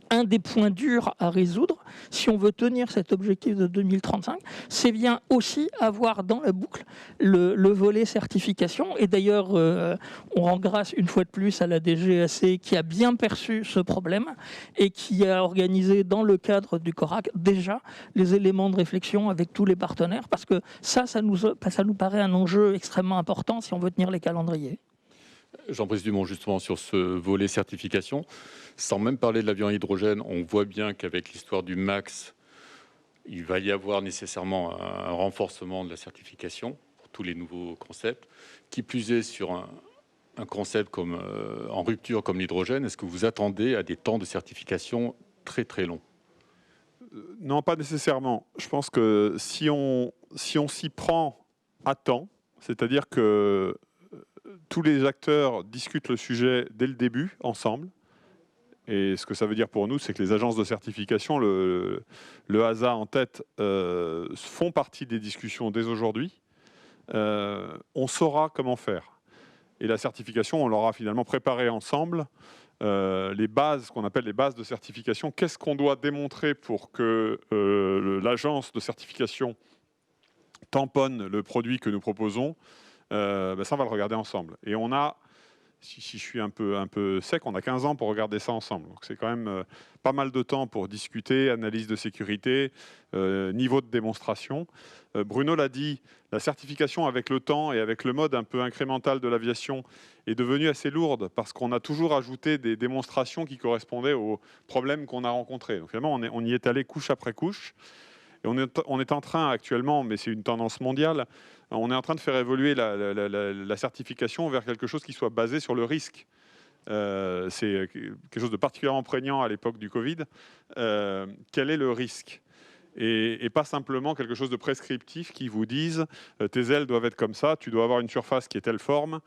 un des points durs à résoudre, si on veut tenir cet objectif de 2035, c'est bien aussi avoir dans la boucle le volet certification. Et d'ailleurs, on rend grâce une fois de plus à la DGAC qui a bien perçu ce problème et qui a organisé dans le cadre du CORAC déjà les éléments de réflexion avec tous les partenaires, parce que ça nous paraît un enjeu extrêmement important si on veut tenir les calendriers. Jean-Brice Dumont, justement, sur ce volet certification, sans même parler de l'avion à hydrogène, on voit bien qu'avec l'histoire du MAX, il va y avoir nécessairement un renforcement de la certification pour tous les nouveaux concepts. Qui plus est, sur un concept comme, en rupture comme l'hydrogène, est-ce que vous attendez à des temps de certification très très longs? Non, pas nécessairement. Je pense que si on s'y prend à temps, c'est-à-dire que tous les acteurs discutent le sujet dès le début, ensemble. Et ce que ça veut dire pour nous, c'est que les agences de certification, le HASA en tête, font partie des discussions dès aujourd'hui. On saura comment faire. Et la certification, on l'aura finalement préparée ensemble. Les bases, ce qu'on appelle les bases de certification, qu'est-ce qu'on doit démontrer pour que l'agence de certification tamponne le produit que nous proposons? Ça, on va le regarder ensemble. Et on a, si je suis un peu sec, on a 15 ans pour regarder ça ensemble. Donc c'est quand même pas mal de temps pour discuter, analyse de sécurité, niveau de démonstration. Bruno l'a dit, la certification avec le temps et avec le mode un peu incrémental de l'aviation est devenue assez lourde parce qu'on a toujours ajouté des démonstrations qui correspondaient aux problèmes qu'on a rencontrés. Donc finalement, on y est allé couche après couche. Et on est en train actuellement, mais c'est une tendance mondiale, on est en train de faire évoluer la certification vers quelque chose qui soit basé sur le risque. C'est quelque chose de particulièrement prégnant à l'époque du Covid. Quel est le risque ? Et pas simplement quelque chose de prescriptif qui vous dise tes ailes doivent être comme ça, tu dois avoir une surface qui est telle forme.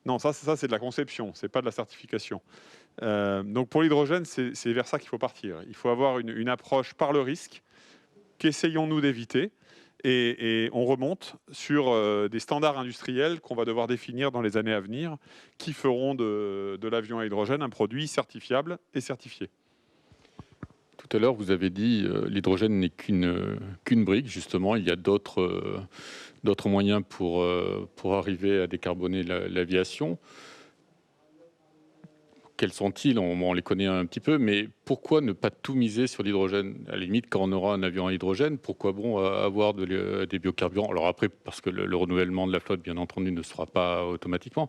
Non, ça c'est de la conception, c'est pas de la certification. Donc pour l'hydrogène, c'est vers ça qu'il faut partir. Il faut avoir une approche par le risque qu'essayons-nous d'éviter, et on remonte sur des standards industriels qu'on va devoir définir dans les années à venir, qui feront de l'avion à hydrogène un produit certifiable et certifié. Tout à l'heure, vous avez dit l'hydrogène n'est qu'une brique. Justement, il y a d'autres moyens pour arriver à décarboner l'aviation. Quels sont-ils? On les connaît un petit peu, mais pourquoi ne pas tout miser sur l'hydrogène? À la limite, quand on aura un avion à hydrogène, pourquoi bon avoir des biocarburants? Alors après, parce que le renouvellement de la flotte, bien entendu, ne sera pas automatiquement,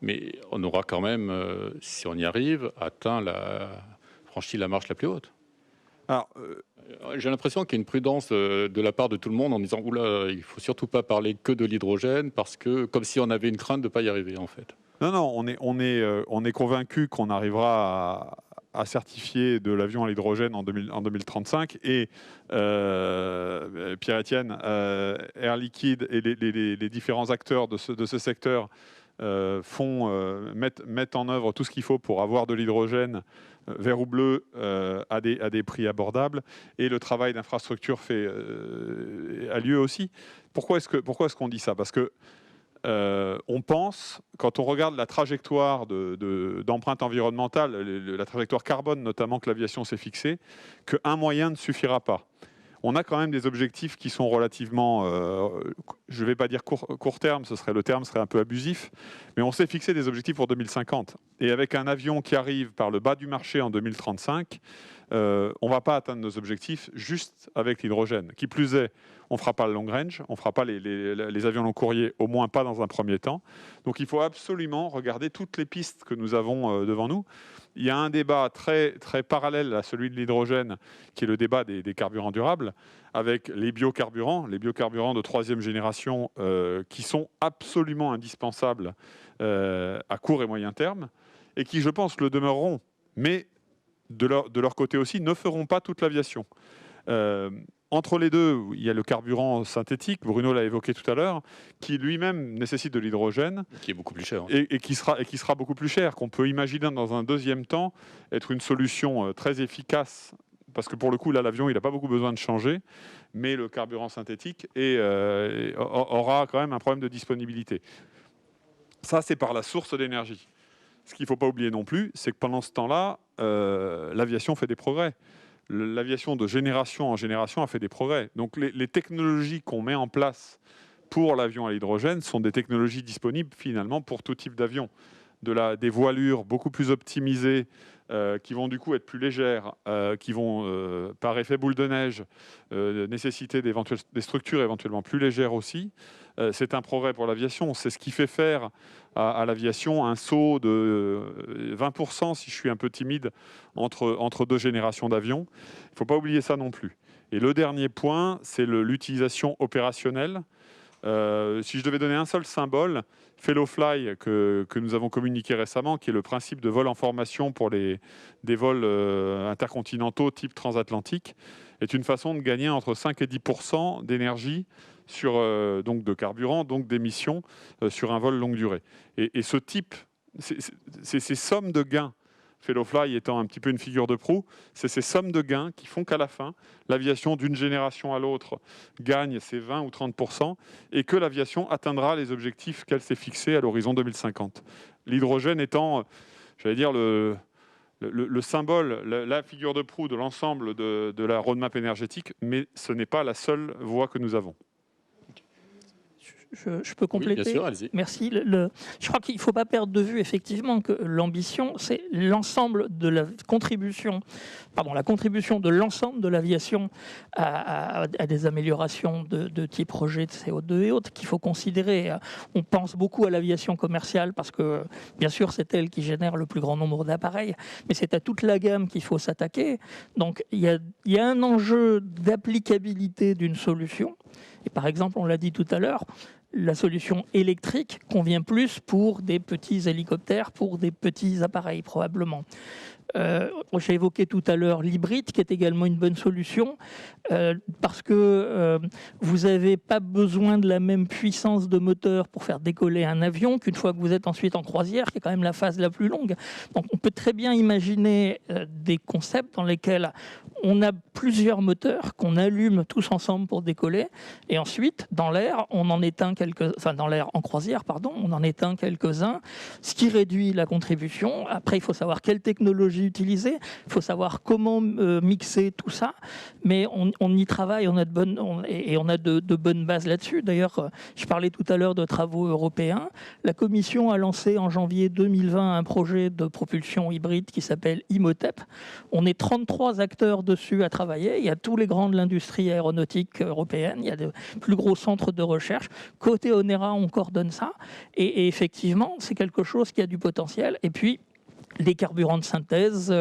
mais on aura quand même, si on y arrive, franchi la marche la plus haute. Alors, j'ai l'impression qu'il y a une prudence de la part de tout le monde en disant « Oula, il ne faut surtout pas parler que de l'hydrogène », parce que comme si on avait une crainte de ne pas y arriver, en fait. Non, on est convaincu qu'on arrivera à certifier de l'avion à l'hydrogène en 2035 et Pierre-Étienne, Air Liquide et les différents acteurs de ce secteur mettent en œuvre tout ce qu'il faut pour avoir de l'hydrogène vert ou bleu à des prix abordables, et le travail d'infrastructure a lieu aussi. Pourquoi est-ce qu'on dit ça? Parce que on pense, quand on regarde la trajectoire d'empreinte environnementale, la trajectoire carbone notamment que l'aviation s'est fixée, qu'un moyen ne suffira pas. On a quand même des objectifs qui sont relativement, je ne vais pas dire court terme, le terme serait un peu abusif, mais on s'est fixé des objectifs pour 2050. Et avec un avion qui arrive par le bas du marché en 2035, on ne va pas atteindre nos objectifs juste avec l'hydrogène. Qui plus est, on ne fera pas le long range, on ne fera pas les avions long courrier, au moins pas dans un premier temps. Donc il faut absolument regarder toutes les pistes que nous avons devant nous. Il y a un débat très, très parallèle à celui de l'hydrogène, qui est le débat des carburants durables, avec les biocarburants de troisième génération, qui sont absolument indispensables à court et moyen terme, et qui, je pense, le demeureront. Mais de leur côté aussi, ne feront pas toute l'aviation. Entre les deux, il y a le carburant synthétique, Bruno l'a évoqué tout à l'heure, qui lui-même nécessite de l'hydrogène. Qui est beaucoup plus cher. Et qui sera beaucoup plus cher, qu'on peut imaginer dans un deuxième temps être une solution très efficace, parce que pour le coup, là, l'avion, il n'a pas beaucoup besoin de changer, mais le carburant synthétique aura quand même un problème de disponibilité. Ça, c'est par la source d'énergie. Ce qu'il ne faut pas oublier non plus, c'est que pendant ce temps-là, l'aviation fait des progrès. L'aviation de génération en génération a fait des progrès. Donc les technologies qu'on met en place pour l'avion à l'hydrogène sont des technologies disponibles finalement pour tout type d'avion. Des voilures beaucoup plus optimisées, qui vont du coup être plus légères, qui vont par effet boule de neige nécessiter des structures éventuellement plus légères aussi. C'est un progrès pour l'aviation. C'est ce qui fait faire à l'aviation un saut de 20%, si je suis un peu timide, entre deux générations d'avions. Il ne faut pas oublier ça non plus. Et le dernier point, c'est l'utilisation opérationnelle. Si je devais donner un seul symbole, Fellowfly, que nous avons communiqué récemment, qui est le principe de vol en formation pour des vols intercontinentaux type transatlantique, est une façon de gagner entre 5 et 10% d'énergie donc de carburant, donc d'émissions, sur un vol longue durée. Et ce type, ces sommes de gains, Fellowfly étant un petit peu une figure de proue, c'est ces sommes de gains qui font qu'à la fin, l'aviation d'une génération à l'autre gagne ses 20 ou 30% et que l'aviation atteindra les objectifs qu'elle s'est fixés à l'horizon 2050. L'hydrogène étant, j'allais dire, le symbole, la figure de proue de l'ensemble de la roadmap énergétique, mais ce n'est pas la seule voie que nous avons. Je peux compléter? Oui, bien sûr, allez-y. Merci. Je crois qu'il ne faut pas perdre de vue effectivement que l'ambition, c'est l'ensemble de la contribution de l'ensemble de l'aviation à des améliorations de type rejet de CO2 et autres qu'il faut considérer. On pense beaucoup à l'aviation commerciale parce que, bien sûr, c'est elle qui génère le plus grand nombre d'appareils, mais c'est à toute la gamme qu'il faut s'attaquer. Donc, il y a un enjeu d'applicabilité d'une solution. Et par exemple, on l'a dit tout à l'heure, la solution électrique convient plus pour des petits hélicoptères, pour des petits appareils probablement. J'ai évoqué tout à l'heure l'hybride, qui est également une bonne solution, parce que vous n'avez pas besoin de la même puissance de moteur pour faire décoller un avion qu'une fois que vous êtes ensuite en croisière, qui est quand même la phase la plus longue. Donc on peut très bien imaginer des concepts dans lesquels on a plusieurs moteurs qu'on allume tous ensemble pour décoller, et ensuite dans l'air, on en éteint en croisière, on en éteint quelques-uns, ce qui réduit la contribution. Après, il faut savoir quelle technologie utiliser, il faut savoir comment mixer tout ça, mais on y travaille, on a de bonnes bases là-dessus. D'ailleurs, je parlais tout à l'heure de travaux européens. La Commission a lancé en janvier 2020 un projet de propulsion hybride qui s'appelle IMOTEP. On est 33 acteurs dessus à travailler. Il y a tous les grands de l'industrie aéronautique européenne, il y a de plus gros centres de recherche. Côté ONERA, on coordonne ça. Et effectivement, c'est quelque chose qui a du potentiel. Et puis, les carburants de synthèse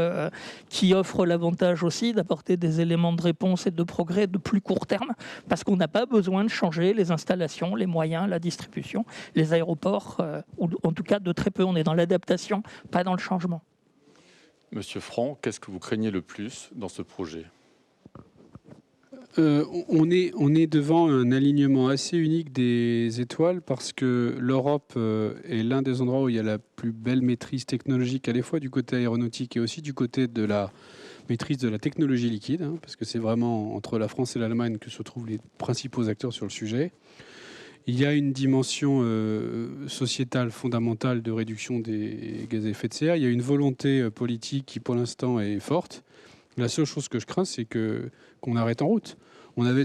qui offrent l'avantage aussi d'apporter des éléments de réponse et de progrès de plus court terme, parce qu'on n'a pas besoin de changer les installations, les moyens, la distribution, les aéroports, ou en tout cas de très peu. On est dans l'adaptation, pas dans le changement. Monsieur Franck, qu'est-ce que vous craignez le plus dans ce projet ? On est devant un alignement assez unique des étoiles parce que l'Europe est l'un des endroits où il y a la plus belle maîtrise technologique, à la fois du côté aéronautique et aussi du côté de la maîtrise de la technologie liquide, hein, parce que c'est vraiment entre la France et l'Allemagne que se trouvent les principaux acteurs sur le sujet. Il y a une dimension sociétale fondamentale de réduction des gaz à effet de serre. Il y a une volonté politique qui, pour l'instant, est forte. La seule chose que je crains, c'est qu'on arrête en route.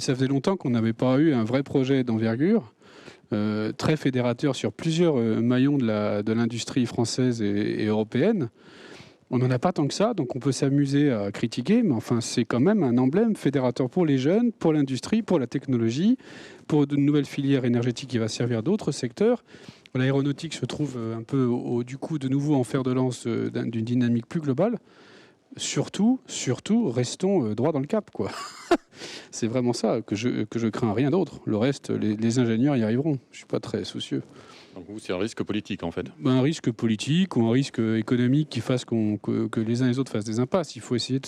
Ça faisait longtemps qu'on n'avait pas eu un vrai projet d'envergure, très fédérateur sur plusieurs maillons de l'industrie française et européenne. On n'en a pas tant que ça, donc on peut s'amuser à critiquer, mais enfin, c'est quand même un emblème fédérateur pour les jeunes, pour l'industrie, pour la technologie, pour de nouvelles filières énergétiques qui va servir d'autres secteurs. L'aéronautique se trouve un peu, du coup, de nouveau en fer de lance d'une dynamique plus globale. Surtout, restons droit dans le cap, quoi. C'est vraiment ça que je crains, rien d'autre. Le reste, les ingénieurs y arriveront. Je ne suis pas très soucieux. Donc vous, c'est un risque politique, en fait. Un risque politique ou un risque économique qui fasse que les uns et les autres fassent des impasses. Il faut essayer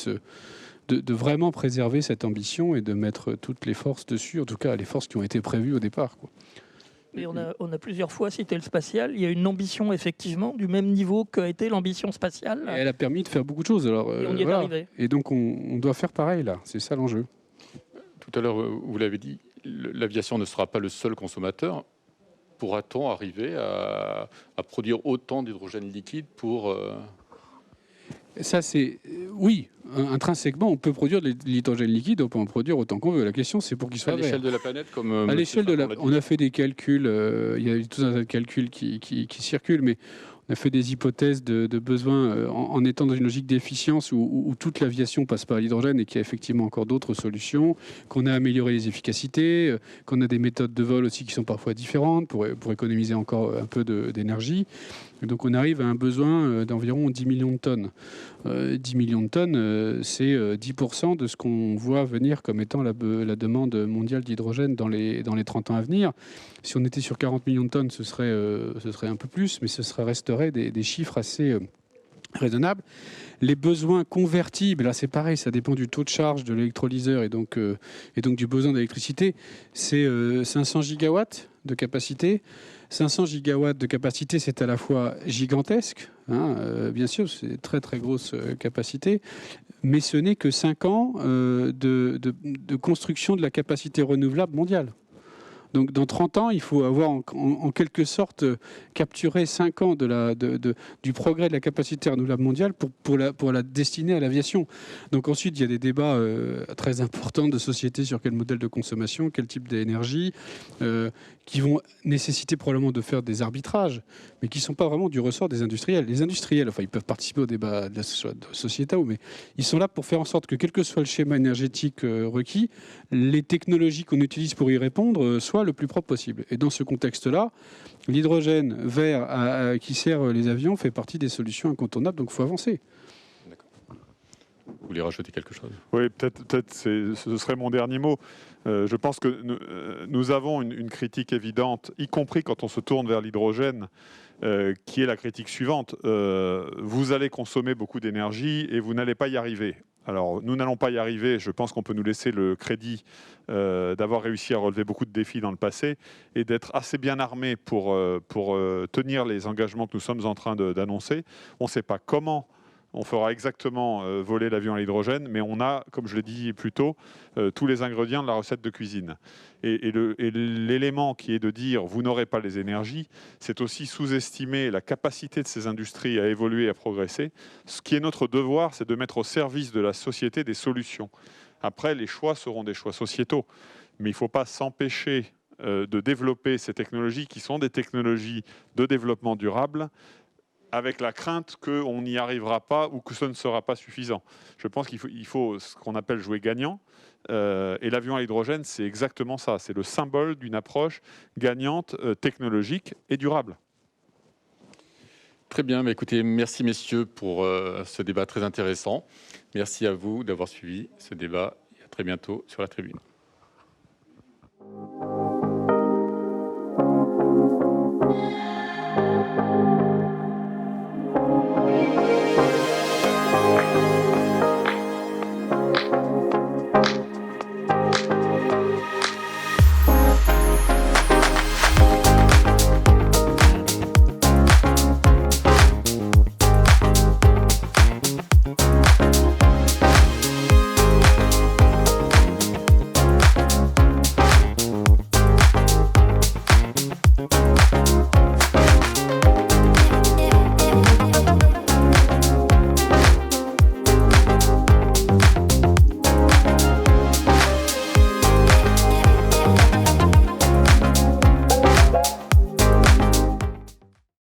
de vraiment préserver cette ambition et de mettre toutes les forces dessus, en tout cas les forces qui ont été prévues au départ, quoi. Mais on a plusieurs fois cité le spatial. Il y a une ambition, effectivement, du même niveau qu'a été l'ambition spatiale. Et elle a permis de faire beaucoup de choses. Alors, et on y est arrivé. Et donc, on doit faire pareil, là. C'est ça l'enjeu. Tout à l'heure, vous l'avez dit, l'aviation ne sera pas le seul consommateur. Pourra-t-on arriver à produire autant d'hydrogène liquide pour... Ça, c'est... Oui, intrinsèquement, on peut produire de l'hydrogène liquide, on peut en produire autant qu'on veut. La question, c'est pour qu'il soit à vert. l'échelle de la planète, comme... À l'échelle on a fait des calculs, il y a eu tout un tas de calculs qui circulent, mais on a fait des hypothèses de besoins en étant dans une logique d'efficience où toute l'aviation passe par l'hydrogène et qu'il y a effectivement encore d'autres solutions, qu'on a amélioré les efficacités, qu'on a des méthodes de vol aussi qui sont parfois différentes pour économiser encore un peu d'énergie. Donc on arrive à un besoin d'environ 10 millions de tonnes. 10 millions de tonnes, c'est 10% de ce qu'on voit venir comme étant la demande mondiale d'hydrogène dans les 30 ans à venir. Si on était sur 40 millions de tonnes, ce serait un peu plus, mais resterait des chiffres assez raisonnables. Les besoins convertibles, là c'est pareil, ça dépend du taux de charge de l'électrolyseur et donc du besoin d'électricité. C'est 500 gigawatts de capacité. 500 gigawatts de capacité, c'est à la fois gigantesque, hein, bien sûr, c'est très très grosse capacité, mais ce n'est que 5 ans de construction de la capacité renouvelable mondiale. Donc dans 30 ans, il faut avoir en quelque sorte capturé 5 ans du progrès de la capacité renouvelable mondiale pour la destiner à l'aviation. Donc ensuite, il y a des débats très importants de société sur quel modèle de consommation, quel type d'énergie, qui vont nécessiter probablement de faire des arbitrages, mais qui ne sont pas vraiment du ressort des industriels. Les industriels, enfin, ils peuvent participer au débat de la société, mais ils sont là pour faire en sorte que quel que soit le schéma énergétique requis, les technologies qu'on utilise pour y répondre soient le plus propre possible. Et dans ce contexte-là, l'hydrogène vert qui sert les avions fait partie des solutions incontournables, donc il faut avancer. Vous voulez rajouter quelque chose ? Oui, peut-être ce serait mon dernier mot. Je pense que nous avons une critique évidente, y compris quand on se tourne vers l'hydrogène, qui est la critique suivante. Vous allez consommer beaucoup d'énergie et vous n'allez pas y arriver. Alors, nous n'allons pas y arriver. Je pense qu'on peut nous laisser le crédit d'avoir réussi à relever beaucoup de défis dans le passé et d'être assez bien armés pour tenir les engagements que nous sommes en train d'annoncer. On ne sait pas comment on fera exactement voler l'avion à l'hydrogène, mais on a, comme je l'ai dit plus tôt, tous les ingrédients de la recette de cuisine. Et l'élément qui est de dire « vous n'aurez pas les énergies », c'est aussi sous-estimer la capacité de ces industries à évoluer et à progresser. Ce qui est notre devoir, c'est de mettre au service de la société des solutions. Après, les choix seront des choix sociétaux, mais il ne faut pas s'empêcher de développer ces technologies qui sont des technologies de développement durable, avec la crainte qu'on n'y arrivera pas ou que ce ne sera pas suffisant. Je pense qu'il faut ce qu'on appelle jouer gagnant. Et l'avion à hydrogène, c'est exactement ça. C'est le symbole d'une approche gagnante, technologique et durable. Très bien. Écoutez, merci messieurs pour ce débat très intéressant. Merci à vous d'avoir suivi ce débat et à très bientôt sur la tribune.